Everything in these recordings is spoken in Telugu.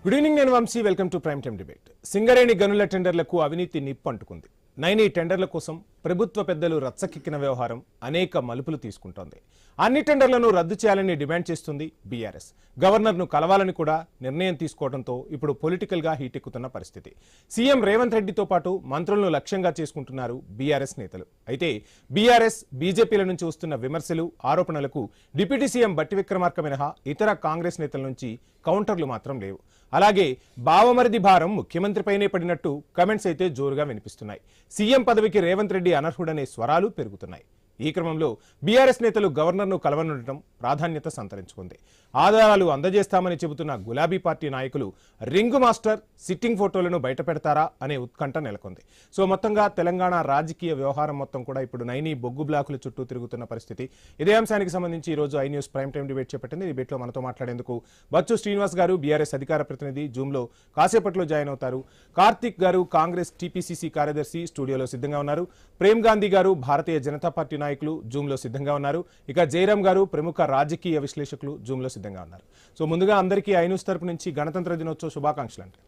గుడ్ ఈవినింగ్, నేను Vamshi. Welcome to prime time debate. Singareni గనుల టెండర్లకు అవినీతి నిప్పు అంటుకుంది. నైని టెండర్ల కోసం ప్రభుత్వ పెద్దలు రచ్చకెక్కిన వ్యవహారం అనేక మలుపులు తీసుకుంటోంది. అన్ని టెండర్లను రద్దు చేయాలని డిమాండ్ చేస్తుంది బీఆర్ఎస్. గవర్నర్ను కలవాలని కూడా నిర్ణయం తీసుకోవడంతో ఇప్పుడు పొలిటికల్ గా హీట్ ఎక్కుతున్న పరిస్థితి. సీఎం రేవంత్ రెడ్డితో పాటు మంత్రులను లక్ష్యంగా చేసుకుంటున్నారు బీఆర్ఎస్ నేతలు. అయితే బీఆర్ఎస్, బీజేపీల నుంచి వస్తున్న విమర్శలు, ఆరోపణలకు డిప్యూటీ సీఎం బట్టి విక్రమార్క మినహా ఇతర కాంగ్రెస్ నేతల నుంచి కౌంటర్లు మాత్రం లేవు. అలాగే బావమరిది భారం ముఖ్యమంత్రిపైనే పడినట్టు కమెంట్స్ అయితే జోరుగా వినిపిస్తున్నాయి. సీఎం పదవికి రేవంత్ రెడ్డి అనర్హుడనే స్వరాలు పెరుగుతున్నాయి. ఈ క్రమంలో బీఆర్ఎస్ నేతలు గవర్నర్ను కలవనుండటం ప్రాధాన్యత సంతరించుకుంది. ఆధారాలు అందజేస్తామని చెబుతున్న గులాబీ పార్టీ నాయకులు రింగు మాస్టర్ సిట్టింగ్ ఫోటోలను బయటపెడతారా అనే ఉత్కంఠ నెలకొంది. సో మొత్తంగా తెలంగాణ రాజకీయ వ్యవహారం మొత్తం కూడా ఇప్పుడు నైని బొగ్గు బ్లాకుల చుట్టూ తిరుగుతున్న పరిస్థితి. ఇదే అంశానికి సంబంధించి ఈ రోజు I news prime time debate చేపట్టింది. డిబేట్లో మనతో మాట్లాడేందుకు బచ్చు శ్రీనివాస్ గారు, బీఆర్ఎస్ అధికార ప్రతినిధి, జూమ్లో కాసేపట్లో జాయిన్ అవుతారు. కార్తిక్ గారు, కాంగ్రెస్ టీపీసీసీ కార్యదర్శి, స్టూడియోలో సిద్ధంగా ఉన్నారు. ప్రేమ్ గాంధీ గారు, భారతీయ జనతా పార్టీ నాయకులు జూమ్లో సిద్ధంగా ఉన్నారు. ఇక జయరాం గారు, ప్రముఖ రాజకీయ విశ్లేషకులు జూమ్లో సిద్ధంగా ఉన్నారు. సో ముందుగా అందరికీ ఐ న్యూస్ తరపు నుంచి గణతంత్ర దినోత్సవ శుభాకాంక్షలు అంటే.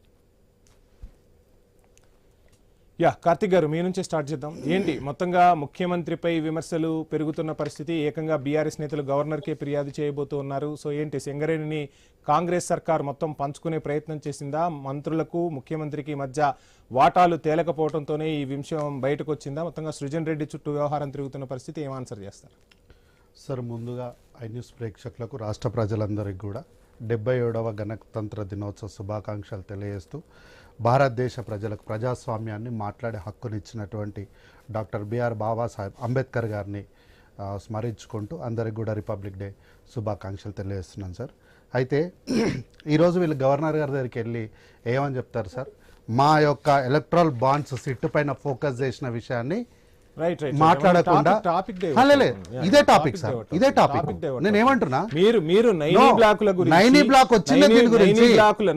కార్తిక్ గారు, మీ నుంచే స్టార్ట్ చేద్దాం. ఏంటి మొత్తంగా ముఖ్యమంత్రిపై విమర్శలు పెరుగుతున్న పరిస్థితి, ఏకంగా బీఆర్ఎస్ నేతలు గవర్నర్కే ఫిర్యాదు చేయబోతూ ఉన్నారు. సో ఏంటి, సింగరేణిని కాంగ్రెస్ సర్కార్ మొత్తం పంచుకునే ప్రయత్నం చేసిందా? మంత్రులకు ముఖ్యమంత్రికి మధ్య వాటాలు తేలకపోవడంతోనే ఈ విషయం బయటకు వచ్చిందా? మొత్తంగా సృజన్ రెడ్డి చుట్టూ వ్యవహారం తిరుగుతున్న పరిస్థితి, ఏం ఆన్సర్ చేస్తారు? సార్, ముందుగా ఐ న్యూస్ ప్రేక్షకులకు, రాష్ట్ర ప్రజలందరికీ కూడా 77వ గణతంత్ర దినోత్సవ శుభాకాంక్షలు తెలియజేస్తూ, భారతదేశ ప్రజలకు ప్రజాస్వామ్యాన్ని మాట్లాడే హక్కునిచ్చినటువంటి డాక్టర్ బిఆర్ బాబాసాహెబ్ అంబేద్కర్ గారిని స్మరించుకుంటూ అందరికి కూడా రిపబ్లిక్ డే శుభాకాంక్షలు తెలియజేస్తున్నాను సార్. అయితే ఈరోజు వీళ్ళు గవర్నర్ గారి దగ్గరికి వెళ్ళి ఏమని చెప్తారు సార్? మా యొక్క ఎలక్ట్రల్ బాండ్స్ సిట్టు పైన ఫోకస్ చేసిన విషయాన్ని మాట్లాడకుండా ఇదే టాపిక్ సార్, ఇదే టాపిక్. నేను ఏమంటున్నా, మీరు నైనీ బ్లాక్ వచ్చింది దీని గురించి,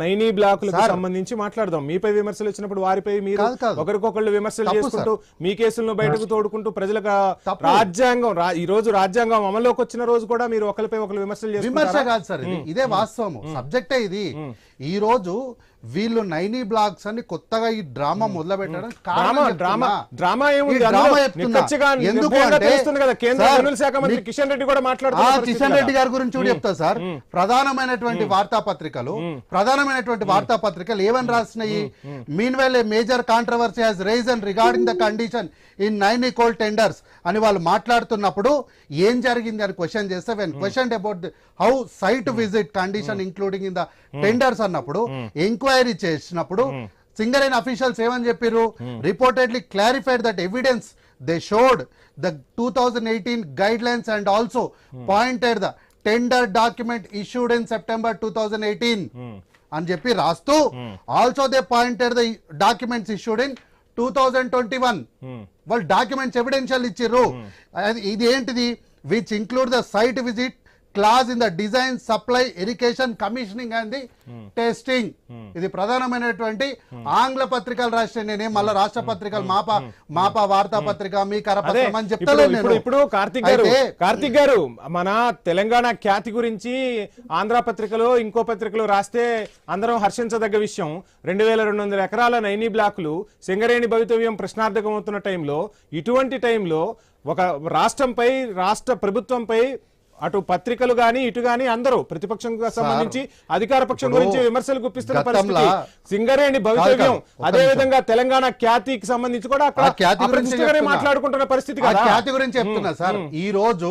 నైనీ బ్లాకులకు సంబంధించి మాట్లాడదాం. మీపై విమర్శలు వచ్చినప్పుడు వారిపై మీరు ఒకరికొకళ్ళు విమర్శలు చేసుకుంటూ మీ కేసులను బయటకు తోడుకుంటూ ప్రజలకు రాజ్యాంగం, ఈ రోజు రాజ్యాంగం అమల్లోకి వచ్చిన రోజు కూడా మీరు ఒకరిపై ఒకరు విమర్శలు చేస్తారు. విమర్శ కాదు సార్, ఇదే వాస్తవం, సబ్జెక్టే ఇది. ఈ రోజు వీళ్ళు నైనీ బ్లాక్స్ అని కొత్తగా ఈ డ్రామా మొదలు పెట్టడం కిషన్ రెడ్డి గారి గురించి కూడా చెప్తా సార్. ప్రధానమైనటువంటి వార్తాపత్రికలు ఏమని రాసినాయి? Meanwhile a major controversy has risen regarding the condition in Naini coal tenders అని వాళ్ళు మాట్లాడుతున్నప్పుడు ఏం జరిగింది అని క్వశ్చన్ చేస్తే, when question about how site visit condition including in the tenders అన్నప్పుడు, ఎంక్వైరీ చేసినప్పుడు సింగరేణి అఫీషియల్స్ ఏమని చెప్పారు? Reportedly clarified that evidence they showed the 2018 guidelines and also pointed the tender document issued in September 2018 అని చెప్పి రాస్తూ, also they pointed the documents issued in 2021. వాళ్ళు డాక్యుమెంట్స్ ఎవిడెన్షియల్ ఇచ్చిర్రు. ఇది ఏంటిది? Which include the site visit clause in the design, supply, irrigation, commissioning and the testing. ఇది ప్రధానమైనటువంటి ఆంగ్ల పత్రికలు రాష్ట్ర, నేనే మళ్ళీ రాష్ట్ర పత్రికలు మాపా వార్తాపత్రిక, మీ కరపత్రం అని చెప్తాను. ఇప్పుడు కార్తిక్ గారు, మన తెలంగాణ ఖ్యాతి గురించి ఆంధ్ర పత్రికలో ఇంకో పత్రికలో రాస్తే అందరం హర్షించదగ్గ విషయం. 2200 ఎకరాల నైనీ బ్లాకులు సింగరేణి భవితవ్యం ప్రశ్నార్థకం అవుతున్న టైంలో, ఇటువంటి టైంలో ఒక రాష్ట్రంపై, రాష్ట్ర ప్రభుత్వంపై అటు పత్రికలు గాని ఇటు గాని అందరూ ప్రతిపక్షం సంబంధించి అధికార పక్షం గురించి విమర్శలు గుప్పిస్తున్న పరిస్థితి. సింగరేణి భవితవ్యం, అదే విధంగా తెలంగాణ ఖ్యాతికి సంబంధించి కూడా అక్కడ మాట్లాడుకుంటున్న పరిస్థితి. ఖ్యాతి గురించి చెప్తున్నా సార్. ఈ రోజు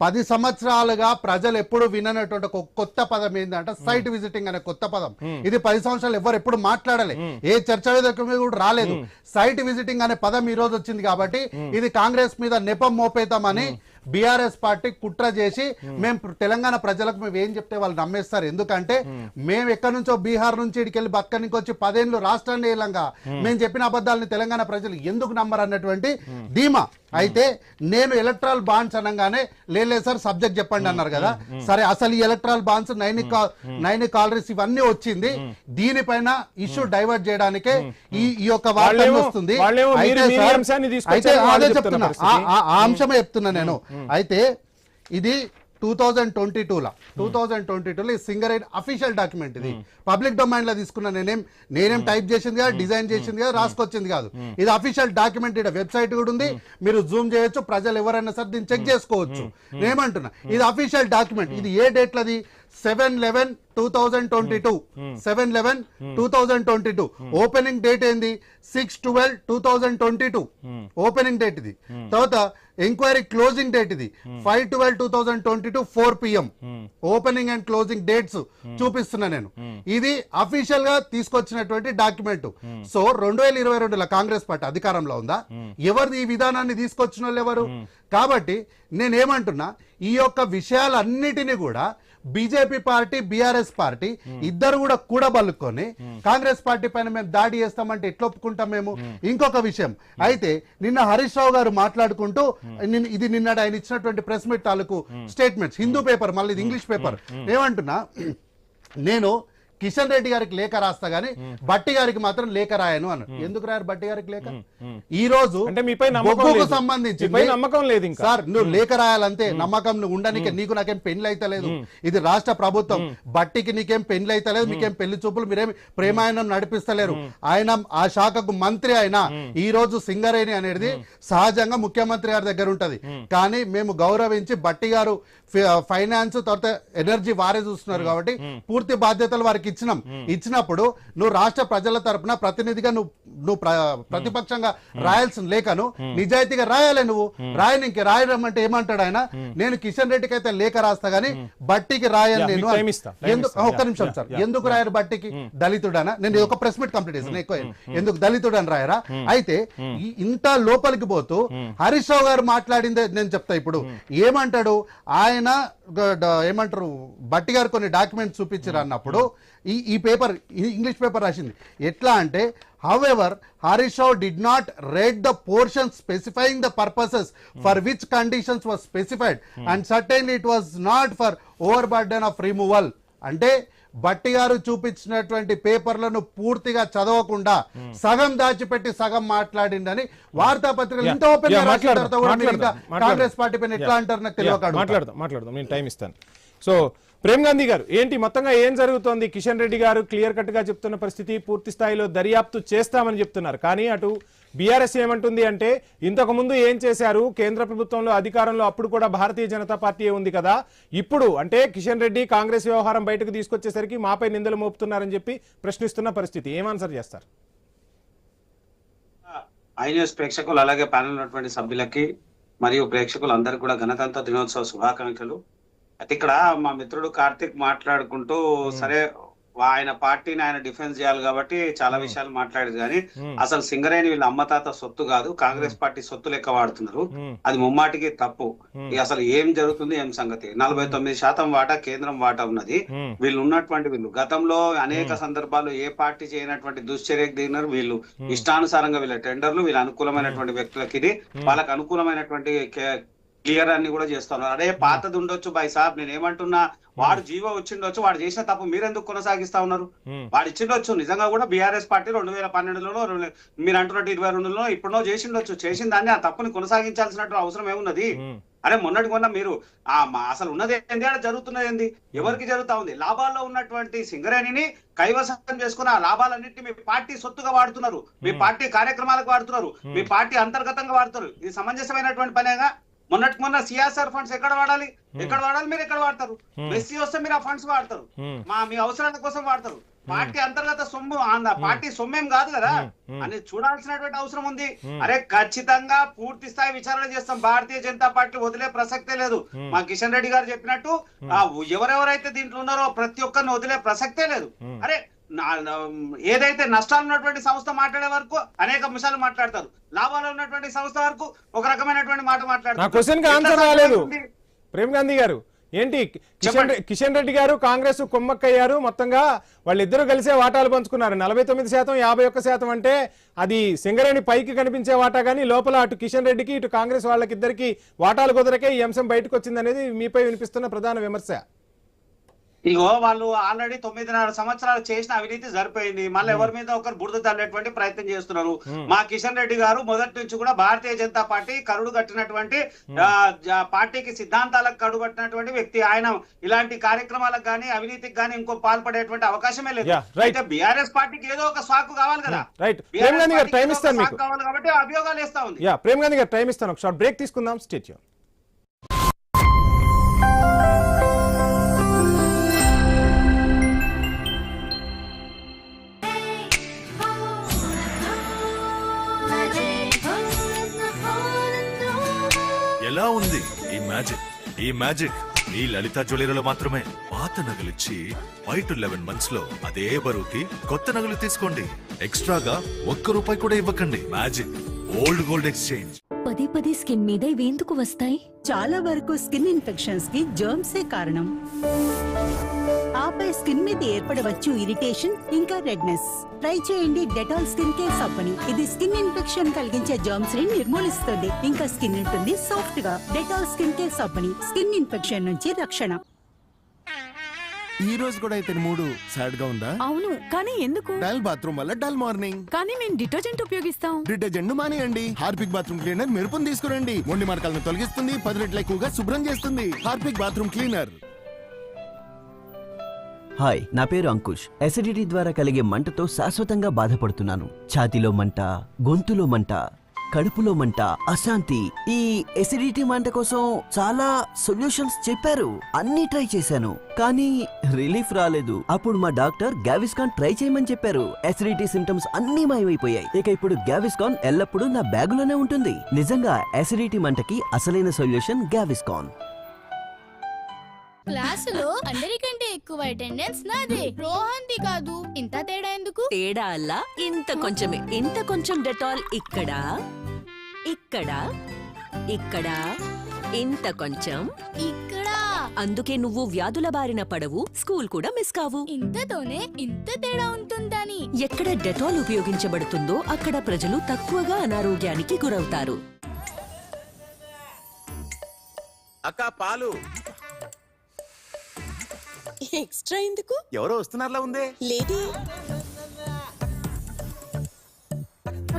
10 సంవత్సరాలుగా ప్రజలు ఎప్పుడు విననటువంటి ఒక కొత్త పదం ఏంటంటే సైట్ విజిటింగ్ అనే కొత్త పదం. ఇది 10 సంవత్సరాలు ఎవరు ఎప్పుడు మాట్లాడలే, ఏ చర్చ మీద కూడా రాలేదు. సైట్ విజిటింగ్ అనే పదం ఈ రోజు వచ్చింది కాబట్టి ఇది కాంగ్రెస్ మీద నెపం మోపేతామని బీఆర్ఎస్ పార్టీ కుట్ర చేసి, మేము తెలంగాణ ప్రజలకు మేము ఏం చెప్తే వాళ్ళు నమ్మేస్తారు. ఎందుకంటే మేము ఎక్కడి నుంచో బీహార్ నుంచి ఇడికెళ్ళి బతకనికి వచ్చి 10 ఏళ్ళు రాష్ట్రాన్ని ఏలంగా మేము చెప్పిన అబద్ధాలని తెలంగాణ ప్రజలు ఎందుకు నమ్మరు అన్నటువంటి ధీమా. అయితే నేను ఎలక్ట్రల్ బాండ్స్ అనగానే లేదు సార్ సబ్జెక్ట్ చెప్పండి అన్నారు కదా. సరే, అసలు ఈ ఎలక్ట్రల్ బాండ్స్, నైని కాలరీస్ ఇవన్నీ వచ్చింది, దీనిపైన ఇష్యూ డైవర్ట్ చేయడానికే ఈ యొక్క వార్త వస్తుంది. అయితే అదే చెప్తున్నా, ఆ అంశమే చెప్తున్నా నేను. అయితే ఇది 2022లో ఈ సింగరేణి అఫీషియల్ డాక్యుమెంట్ ఇది పబ్లిక్ డొమైన్ లో తీసుకున్నా. నేనేం టైప్ చేసింది కాదు, డిజైన్ చేసింది కాదు, రాసుకొచ్చింది కాదు. ఇది అఫీషియల్ డాక్యుమెంట్. ఇక్కడ వెబ్సైట్ కూడా ఉంది, మీరు జూమ్ చేయొచ్చు, ప్రజలు ఎవరైనా సరే దీన్ని చెక్ చేసుకోవచ్చు. నేనేమంటున్నా, ఇది అఫీషియల్ డాక్యుమెంట్. ఇది ఏ డేట్ లది? 7/11/2022. 7/11/2022. ఓపెనింగ్ డేట్ ఏంది? 6/12/2022 ఓపెనింగ్ డేట్ ఇది. తర్వాత ఎంక్వైరీ క్లోజింగ్ డేట్ ఇది 5/12/2022 4 PM. Opening and closing dates చూపిస్తున్నా నేను. ఇది అఫీషియల్ గా తీసుకొచ్చినటువంటి డాక్యుమెంట్. సో 2022లో కాంగ్రెస్ పార్టీ అధికారంలో ఉందా? ఎవరిది ఈ విధానాన్ని తీసుకొచ్చిన వాళ్ళు ఎవరు? కాబట్టి నేనేమంటున్నా, ఈ యొక్క విషయాలన్నిటినీ కూడా బీజేపీ పార్టీ, బీఆర్ఎస్ పార్టీ ఇద్దరు కూడా కూడబలుకొని కాంగ్రెస్ పార్టీ పైన మేము దాడి చేస్తామంటే ఎట్లా ఒప్పుకుంటాం మేము? ఇంకొక విషయం అయితే, నిన్న హరీష్ రావు గారు మాట్లాడుకుంటూ ఇది నిన్న ఆయన ఇచ్చినటువంటి ప్రెస్ మీట్ తాలూకు స్టేట్మెంట్స్, హిందూ పేపర్, మళ్ళీ ఇది ఇంగ్లీష్ పేపర్. ఏమంటున్నా, నేను కిషన్ రెడ్డి గారికి లేఖ రాస్తా గానీ బట్టి గారికి మాత్రం లేఖ రాయను అన్నాడు. ఎందుకు రాయారు బట్టి గారికి లేఖ? ఈ రోజు బొగ్గుకు సంబంధించి నమ్మకం లేదు ఇంకా సార్, నువ్వు లేఖ రాయాలంతే. నమ్మకం నువ్వు ఉండడానికి నీకు నాకేం పెళ్లి అయితే లేదు. ఇది రాష్ట్ర ప్రభుత్వం. బట్టికి నీకేం పెళ్లి అయితే లేదు, మీకేం పెళ్లి చూపులు, మీరేం ప్రేమాయణం నడిపిస్తలేరు. ఆయన ఆ శాఖకు మంత్రి. అయినా ఈ రోజు సింగరేణి అనేది సహజంగా ముఖ్యమంత్రి గారి దగ్గర ఉంటది. కానీ మేము గౌరవించి బట్టి గారు ఫైనాన్స్ తర్వాత ఎనర్జీ వారే చూస్తున్నారు కాబట్టి పూర్తి బాధ్యతలు వారికి ఇచ్చినప్పుడు నువ్వు రాష్ట్ర ప్రజల తరపున ప్రతినిధిగా నువ్వు ప్రతిపక్షంగా రాయాల్సిన లేఖను నిజాయితీగా రాయాలి. నువ్వు రాయని ఇంక రాయడం ఏమంటాడు ఆయన? నేను కిషన్ రెడ్డికి అయితే లేఖ రాస్తా గానీ బట్టికి రాయను నేను. ఒక్క నిమిషం సార్, ఎందుకు రాయరు బట్టికి? దళితుడనా? నేను ఒక ప్రెస్ మీట్ కంప్లీట్ చేస్తాను. ఎక్కువ ఎందుకు దళితుడని రాయరా? అయితే ఇంత లోపలికి పోతూ హరీష్ రావు గారు మాట్లాడిందే నేను చెప్తా. ఇప్పుడు ఏమంటాడు ఆయన? ఏమంటారు, బట్టి గారు కొన్ని డాక్యుమెంట్స్ చూపించారు అన్నప్పుడు ఈ పేపర్ ఇంగ్లీష్ పేపర్ రాసింది ఎట్లా అంటే, however Harish Rao did not read the portion specifying the purposes for which conditions was specified and certainly it was not for overburden of removal. అంటే బట్టి గారు చూపించినటువంటి పేపర్లను పూర్తిగా చదవకుండా సగం దాచిపెట్టి సగం మాట్లాడిందని వార్తాపత్రికలు ఇంత ఓపెన్ గా రాసిన తర్వాత కూడా మీరు ఇంకా కాంగ్రెస్ పార్టీ పైన ఎట్లా అంటారు నాకు తెలియక మాట్లాడదాం. నేను టైం ఇస్తాను. సో ప్రేమ్ గాంధీ గారు, ఏంటి మొత్తంగా ఏం జరుగుతోంది? కిషన్ రెడ్డి గారు క్లియర్ కట్ గా చెప్తున్న పరిస్థితి, పూర్తి స్థాయిలో దర్యాప్తు చేస్తామని చెప్తున్నారు. కానీ అటు బీఆర్ఎస్ ఏమంటుంది అంటే, ఇంతకు ముందు ఏం చేశారు? కేంద్ర ప్రభుత్వంలో అధికారంలో అప్పుడు కూడా భారతీయ జనతా పార్టీ ఉంది కదా, ఇప్పుడు అంటే కిషన్ రెడ్డి కాంగ్రెస్ వ్యవహారం బయటకు తీసుకొచ్చేసరికి మాపై నిందలు మోపుతున్నారని చెప్పి ప్రశ్నిస్తున్న పరిస్థితి. ఏం ఆన్సర్ చేస్తారు? ఐన్యూస్ ప్రేక్షకులు అలాగే ప్యానెల్ ఉన్నటువంటి సభ్యులకి మరియు ప్రేక్షకులందరికీ కూడా గణతంత్ర దినోత్సవ శుభాకాంక్షలు. అయితే ఇక్కడ మా మిత్రుడు కార్తిక్ మాట్లాడుకుంటూ సరే ఆయన పార్టీని ఆయన డిఫెన్స్ చేయాలి కాబట్టి చాలా విషయాలు మాట్లాడేది. కానీ అసలు సింగరేణి వీళ్ళ అమ్మతాత సొత్తు కాదు, కాంగ్రెస్ పార్టీ సొత్తు లెక్క వాడుతున్నారు. అది ముమ్మాటికి తప్పు. అసలు ఏం జరుగుతుంది, ఏం సంగతి? 49% వాటా కేంద్రం వాటా ఉన్నది. వీళ్ళు గతంలో అనేక సందర్భాల్లో ఏ పార్టీ చేయనటువంటి దుశ్చర్యకు దిగినారు. వీళ్ళు ఇష్టానుసారంగా వీళ్ళ టెండర్లు, వీళ్ళ అనుకూలమైనటువంటి వ్యక్తులకి ఇది వాళ్ళకి అనుకూలమైనటువంటి క్లియర్ అన్ని కూడా చేస్తున్నారు. అదే పాతది ఉండొచ్చు బై సాబ్, నేను ఏమంటున్నా, వాడు జీవో వచ్చిండొచ్చు, వాడు చేసిన తప్పు మీరెందుకు కొనసాగిస్తా ఉన్నారు? వాడు ఇచ్చిండొచ్చు నిజంగా కూడా. బీఆర్ఎస్ పార్టీ 2012లో మీరు అంటున్నట్టు 22లో ఇప్పుడో చేసిండొచ్చు. చేసిన దాన్ని ఆ తప్పుని కొనసాగించాల్సినట్టు అవసరం ఏమున్నది? అరే మొన్నటి మొన్న మీరు అసలు ఉన్నది ఏంది, అక్కడ జరుగుతున్నది ఏంది, ఎవరికి జరుగుతా ఉంది? లాభాల్లో ఉన్నటువంటి సింగరేణిని కైవసం చేసుకుని ఆ లాభాలన్నింటినీ మీ పార్టీ సొత్తుగా వాడుతున్నారు, మీ పార్టీ కార్యక్రమాలకు వాడుతున్నారు, మీ పార్టీ అంతర్గతంగా వాడుతున్నారు. ఇది సమంజసమైనటువంటి పనేగా? మొన్న సిఆర్ఆర్ ఫండ్స్ ఎక్కడ వాడాలి మీరు ఎక్కడ వాడతారు? మెస్సీ వస్తే మీరు ఆ ఫండ్స్ వాడతారు, మీ అవసరాల కోసం వాడతారు. పార్టీ అంతర్గత సొమ్ము, పార్టీ సొమ్మేం కాదు కదా అని చూడాల్సినటువంటి అవసరం ఉంది. అరే ఖచ్చితంగా పూర్తి స్థాయి విచారణ చేస్తాం. భారతీయ జనతా పార్టీ వదిలే ప్రసక్తే లేదు. మా కిషన్ రెడ్డి గారు చెప్పినట్టు ఎవరెవరైతే దీంట్లో ఉన్నారో ప్రతి ఒక్కరిని వదిలే ప్రసక్తే లేదు. అరే ఏదైతే నష్టాలు ఉన్నటువంటి సంస్థ మాట్లాడే వరకు అనేక అంశాలు మాట్లాడతారు, లాభాలు ఉన్నటువంటి సంస్థ వరకు ఒక రకమైనటువంటి మాట మాట్లాడతారు. ప్రేమ్ గాంధీ గారు, ఏంటి కిషన్ రెడ్డి గారు కాంగ్రెస్ కుమ్మక్కయ్యారు, మొత్తంగా వాళ్ళిద్దరూ కలిసే వాటాలు పంచుకున్నారు. 49%, 51% అంటే అది సింగరేణి పైకి కనిపించే వాటా, కానీ లోపల అటు కిషన్ రెడ్డికి ఇటు కాంగ్రెస్ వాళ్ళకిద్దరికి వాటాలు కుదరకే ఈ అంశం బయటకు వచ్చింది అనేది మీపై వినిపిస్తున్న ప్రధాన విమర్శ. ఇగో వాళ్ళు ఆల్రెడీ 9.5 సంవత్సరాలు చేసిన అవినీతి సరిపోయింది. మళ్ళీ ఎవరి మీద ఒకరు బురద తల్లేటువంటి ప్రయత్నం చేస్తున్నారు. మా కిషన్ రెడ్డి గారు మొదటి నుంచి కూడా భారతీయ జనతా పార్టీ కరుడు కట్టినటువంటి పార్టీకి సిద్ధాంతాలకు కరుడు కట్టినటువంటి వ్యక్తి. ఆయన ఇలాంటి కార్యక్రమాలకు కానీ అవినీతికి కానీ ఇంకో పాల్పడేటువంటి అవకాశమే లేదు. అయితే బీఆర్ఎస్ పార్టీకి ఏదో ఒక సాకు కావాలి కదా, కావాలి కాబట్టి అభియోగాలు వేస్తా ఉంది. ప్రేమ్ గాంధీ గారు టైం ఇస్తాను, ఒక షార్ట్ బ్రేక్ తీసుకుందాం. స్టేట్ యూన్. ఎలా ఉంది ఈ మ్యాజిక్? ఈ మ్యాజిక్ ఈ లలిత జ్యువెలరీలో మాత్రమే. పాత నగలిచ్చి 5 to 11 months లో అదే బరువుకి కొత్త నగలు తీసుకోండి. ఎక్స్ట్రాగా ₹1 కూడా ఇవ్వకండి. Magic old gold exchange. పదే స్కిన్ మీద ఇవేందుకు వస్తాయి? చాలా వరకు స్కిన్ ఇన్ఫెక్షన్స్ కి జర్మ్సే కారణం. ఆపై స్కిన్ మీద ఏర్పడవచ్చు ఇరిటేషన్, ఇంకా రెడ్నెస్. ట్రై చేయండి డెటాల్ స్కిన్ కేర్ సబ్బుని. ఇది స్కిన్ ఇన్ఫెక్షన్ కలిగించే జర్మ్స్ ని నిర్మూలిస్తుంది, ఇంకా స్కిన్ ఉంటుంది సాఫ్ట్ గా. డెటాల్ స్కిన్ కేర్ సబ్బుని స్కిన్ ఇన్ఫెక్షన్ నుంచి రక్షణ. ఈ రోజు కూడా అయితే మూడు సాడ్ గా ఉందా? అవును, కానీ ఎందుకు? డల్ బాత్రూమ్ వల్ల డల్ మార్నింగ్. కానీ మేము డిటర్జెంట్ ఉపయోగిస్తాం. డిటర్జెంట్ మానేయండి. హార్పిక్ బాత్రూమ్ క్లీనర్ మెరుపుని తీసుకురండి. మొండి మరకలను తొలగిస్తుంది, 10 రెట్లు ఎక్కువగా శుభ్రం చేస్తుంది. Harpic bathroom cleaner. హాయ్, నా పేరు అంకుష్. అసిడిటీ ద్వారా కలిగే మంటతో శాశ్వతంగా బాధపడుతున్నాను. ఛాతీలో మంట, గొంతులో మంట, కడుపులో మంట, అశాంతి. ఈ ఎసిడిటీ మంట కోసం చాలా సొల్యూషన్స్ చెప్పారు. అన్ని ట్రై చేశాను, కానీ రిలీఫ్ రాలేదు. అప్పుడు మా డాక్టర్ గావిస్కాన్ ట్రై చేయమని చెప్పారు. ఎసిడిటీ సిమ్టమ్స్ అన్ని మాయమైపోయాయి. ఇక ఇప్పుడు గావిస్కాన్ ఎల్లప్పుడూ నా బ్యాగులోనే ఉంటుంది. నిజంగా ఎసిడిటీ మంటకి అసలైన సొల్యూషన్ గావిస్కాన్. క్లాసులో అందరికంటే ఎక్కువ అటెండెన్స్ నాదే, రోహన్ది కాదు. ఇంత తేడా ఎందుకు? తేడా అలా ఇంత కొంచెమే. ఇంత కొంచెం డెటాల్ ఇక్కడ, ఇక్కడ, ఇక్కడ, ఇంత కొంచెం ఇక్కడ. అందుకే నువ్వు వ్యాధుల బారిన పడవు, స్కూల్ కూడా మిస్ కావు. ఇంతతోనే ఇంత తేడా ఉంటుందని. ఎక్కడ డెటాల్ ఉపయోగించబడుతుందో అక్కడ ప్రజలు తక్కువగా అనారోగ్యానికి గురవుతారు. అక్క పాలు ఎక్స్ట్రా ఎందుకు? ఎవరో వస్తున్నారులా ఉందే. లేదే.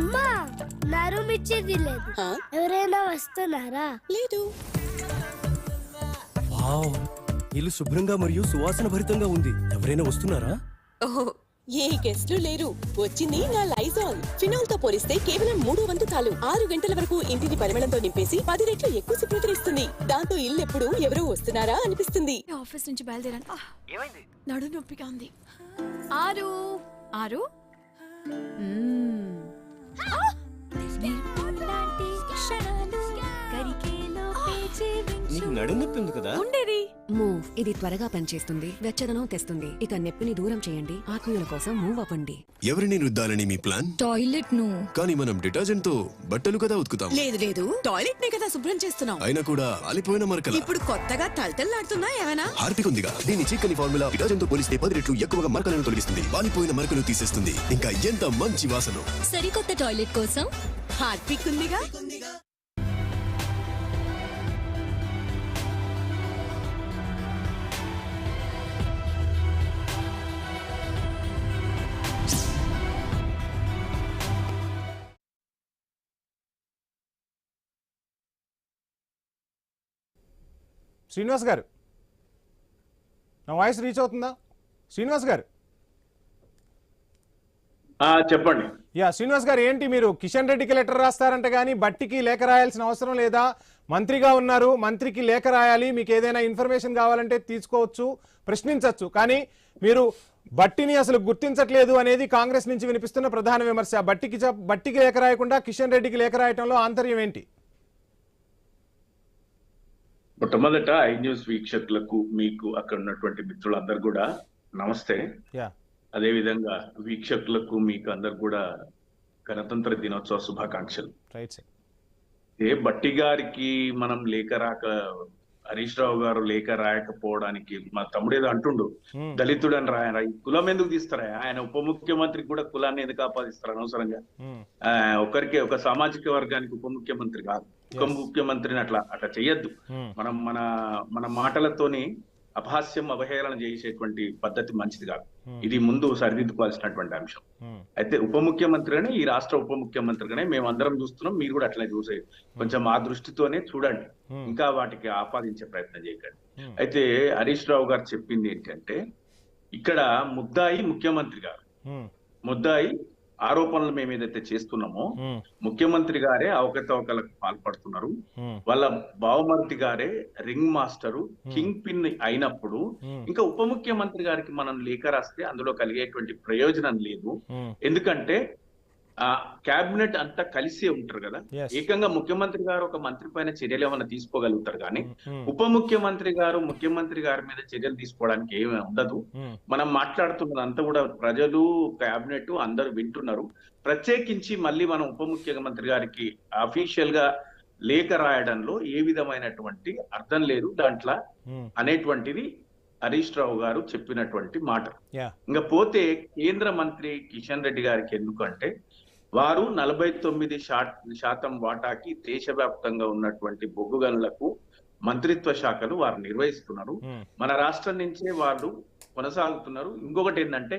అమ్మా, నా రూమ్ ఇచ్చేది లేదు. ఎవరైనా వస్తున్నారా? లేదు. వావ్, ఇల్లు శుభ్రంగా మరియు సువాసన భరితంగా ఉంది. ఎవరైనా వస్తున్నారా? ఓహో, ఏ గెస్ట్లు లేరు. వచ్చింది నా లైజాల్. ఫినాల్ తో పోలిస్తే కేవలం 3 వంతు చాలు. 6 గంటల వరకు ఇంటిని పరిమళంతో నింపేసి 10 రెట్లు ఎక్కువ శుభ్రతనిస్తుంది. దాంతో ఇల్లు ఎప్పుడు ఎవరో వస్తున్నారా అనిపిస్తుంది. ఆఫీస్ నుంచి బయలుదేరాను. నడు నొప్పిగా ఉంది. ఆరు ఆరు నీకు నడుము నొప్పి ఉంది కదా? ఉండేది. మూవ్. ఇది త్వరగా పనిచేస్తుంది, వెచ్చదనం తెస్తుంది. ఇక నొప్పిని దూరం చేయండి. ఆత్మీయుల కోసం మూవ్ అవ్వండి. ఎవరిని రుద్దాలని మీ ప్లాన్? టాయిలెట్ ను. కానీ మనం డిటర్జెంట్ తో బట్టలు కదా ఉతుకుతాం. లేదు లేదు, టాయిలెట్ నే కదా శుభ్రం చేస్తున్నాం. అయినా కూడా ఆలిపోయిన మరకల. ఇప్పుడు కొత్తగా తలతల్లాడుతున్నా ఏమైనా? హార్పిక్ ఉందిగా, దీని చీకని ఫార్ములా డిటర్జెంట్ తో పోలిస్తే 10 రెట్లు ఎక్కువగా మరకలను తొలగిస్తుంది, వాలిపోయిన మరకలు తీసేస్తుంది. ఇంకా ఎంత మంచి వాసన. సరికొత్త టాయిలెట్ కోసం హార్పిక్ ఉందిగా. శ్రీనివాస్ గారు, నా వాయిస్ రీచ్ అవుతుందా? శ్రీనివాస్ గారు చెప్పండి. శ్రీనివాస్ గారు, ఏంటి మీరు కిషన్ రెడ్డికి లెటర్ రాస్తారంట కానీ బట్టికి లేఖ రాయాల్సిన అవసరం లేదా? మంత్రిగా ఉన్నారు, మంత్రికి లేఖ రాయాలి. మీకు ఏదైనా ఇన్ఫర్మేషన్ కావాలంటే తీసుకోవచ్చు, ప్రశ్నించవచ్చు. కానీ మీరు బట్టిని అసలు గుర్తించట్లేదు అనేది కాంగ్రెస్ నుంచి వినిపిస్తున్న ప్రధాన విమర్శ. బట్టికి లేఖ రాయకుండా కిషన్ రెడ్డికి లేఖ రాయటంలో ఆంతర్యం ఏంటి? మొట్టమొదట ఐ న్యూస్ వీక్షకులకు, మీకు అక్కడ ఉన్నటువంటి మిత్రులందరూ కూడా నమస్తే. అదే విధంగా వీక్షకులకు, మీకు అందరు కూడా గణతంత్ర దినోత్సవ శుభాకాంక్షలు. బట్టి గారికి మనం లేఖ రాక, హరీష్ రావు గారు లేఖ రాయకపోవడానికి మా తమ్ముడేదో అంటుండు, దళితుడు అని రాయ, కులం ఎందుకు తీస్తారా? ఆయన ఉప ముఖ్యమంత్రికి కూడా కులాన్ని ఎందుకు ఆపాదిస్తారు అనవసరంగా? ఒకరికి, ఒక సామాజిక వర్గానికి ఉప ముఖ్యమంత్రి కాదు. ఉప ముఖ్యమంత్రిని అట్లా చెయ్యొద్దు. మనం మన మాటలతోని అపహాస్యం అవహేళన చేసేటువంటి పద్ధతి మంచిది కాదు. ఇది ముందు సరిదిద్దుకోవాల్సినటువంటి అంశం. అయితే ఉప ముఖ్యమంత్రిగానే, ఈ రాష్ట్ర ఉప ముఖ్యమంత్రిగానే మేము అందరం చూస్తున్నాం, మీరు కూడా అట్లా చూసే కొంచెం ఆ దృష్టితోనే చూడండి, ఇంకా వాటికి ఆపాదించే ప్రయత్నం చేయకండి. అయితే హరీష్ రావు గారు చెప్పింది ఏంటంటే, ఇక్కడ ముద్దాయి ముఖ్యమంత్రి గారు, ముద్దాయి ఆరోపణలు మేము ఏదైతే చేస్తున్నామో ముఖ్యమంత్రి గారే అవకతవకలకు పాల్పడుతున్నారు, వాళ్ళ బావమర్తి గారే రింగ్ మాస్టరు, కింగ్ పిన్ అయినప్పుడు ఇంకా ఉప ముఖ్యమంత్రి గారికి మనం లేఖ రాస్తే అందులో కలిగేటువంటి ప్రయోజనం లేదు. ఎందుకంటే క్యాబినెట్ అంతా కలిసే ఉంటారు కదా, ఏకంగా ముఖ్యమంత్రి గారు ఒక మంత్రి పైన చర్యలు ఏమైనా తీసుకోగలుగుతారు, కానీ ఉప ముఖ్యమంత్రి గారు ముఖ్యమంత్రి గారి మీద చర్యలు తీసుకోవడానికి ఏమీ ఉండదు. మనం మాట్లాడుతున్నదంతా కూడా ప్రజలు, క్యాబినెట్ అందరూ వింటున్నారు. ప్రత్యేకించి మళ్ళీ మనం ఉప ముఖ్యమంత్రి గారికి అఫీషియల్ గా లేఖ రాయడంలో ఏ విధమైనటువంటి అర్థం లేదు దాంట్లో అనేటువంటిది హరీష్ రావు గారు చెప్పినటువంటి మాట. ఇంకా పోతే కేంద్ర మంత్రి కిషన్ రెడ్డి గారికి ఎందుకంటే, వారు 49% వాటాకి దేశవ్యాప్తంగా ఉన్నటువంటి బొగ్గు గనులకు మంత్రిత్వ శాఖలు వారు నిర్వహిస్తున్నారు. మన రాష్ట్రం నుంచే వాళ్ళు కొనసాగుతున్నారు. ఇంకొకటి ఏంటంటే,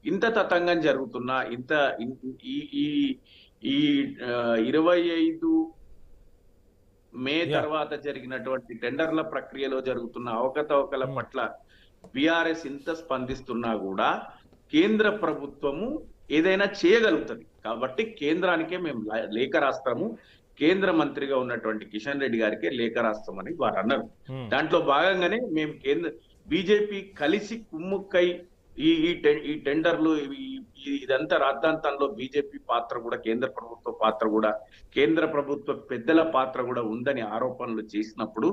ఇంత తతంగం జరుగుతున్నా, ఇంత ఈ 25 మే తర్వాత జరిగినటువంటి టెండర్ల ప్రక్రియలో జరుగుతున్న అవకతవకల పట్ల బీఆర్ఎస్ ఇంత స్పందిస్తున్నా కూడా కేంద్ర ప్రభుత్వము ఏదైనా చేయగలుగుతుంది. కాబట్టి కేంద్రానికే మేము లేఖ రాస్తాము, కేంద్ర మంత్రిగా ఉన్నటువంటి కిషన్ రెడ్డి గారికి లేఖ రాస్తామని వారు అన్నారు. దాంట్లో భాగంగానే మేము బీజేపీ కలిసి కుమ్ముక్కై ఈ టెండర్లు ఇదంతా రాద్ధాంతంలో బీజేపీ పాత్ర కూడా, కేంద్ర ప్రభుత్వ పాత్ర కూడా, కేంద్ర ప్రభుత్వ పెద్దల పాత్ర కూడా ఉందని ఆరోపణలు చేసినప్పుడు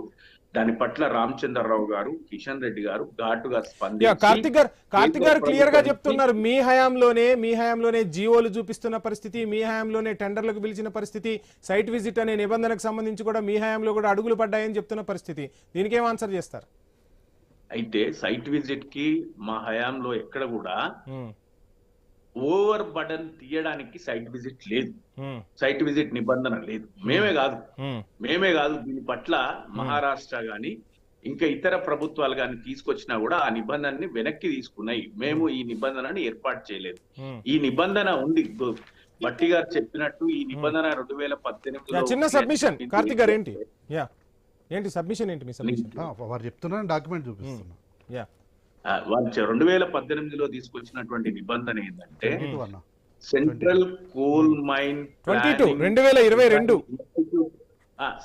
దాని పట్ల రామచంద్రరావు గారు, కిషన్ రెడ్డి గారు ఘాటుగా స్పందించి, కార్తిక్ గారు క్లియర్ గా చెప్తున్నారు, మీ హయాంలోనే జీవోలు చూపిస్తున్న పరిస్థితి, మీ హయాంలోనే టెండర్లకు పిలిచిన పరిస్థితి, సైట్ విజిట్ అనే నిబంధనకు సంబంధించి కూడా మీ హయాంలో కూడా అడుగులు పడ్డాయని చెప్తున్న పరిస్థితి. దీనికి ఏం ఆన్సర్ చేస్తారు? అయితే సైట్ విజిట్ కి మా హయాంలో ఎక్కడ కూడా ఓవర్ బర్డన్ తీయడానికి సైట్ విజిట్ లేదు, సైట్ విజిట్ నిబంధన లేదు. మేమే కాదు దీని పట్ల మహారాష్ట్ర గాని ఇంకా ఇతర ప్రభుత్వాలు గాని తీసుకొచ్చినా కూడా ఆ నిబంధనని వెనక్కి తీసుకున్నాయి. మేము ఈ నిబంధనని ఏర్పాటు చేయలేదు. ఈ నిబంధన ఉంది, భట్టి గారు చెప్పినట్టు ఈ నిబంధన 2018 చిన్న సబ్మిషన్. కార్తిక్ గారు ఏంటి సబ్మిషన్, ఏంటి మీ సబ్మిషన్? వారు చెప్తున్నారు, డాక్యుమెంట్ చూపిస్తున్నా. వాళ్ళు 2018లో తీసుకొచ్చినటువంటి నిబంధన ఏంటంటే, సెంట్రల్ కోల్ మైన్ 2022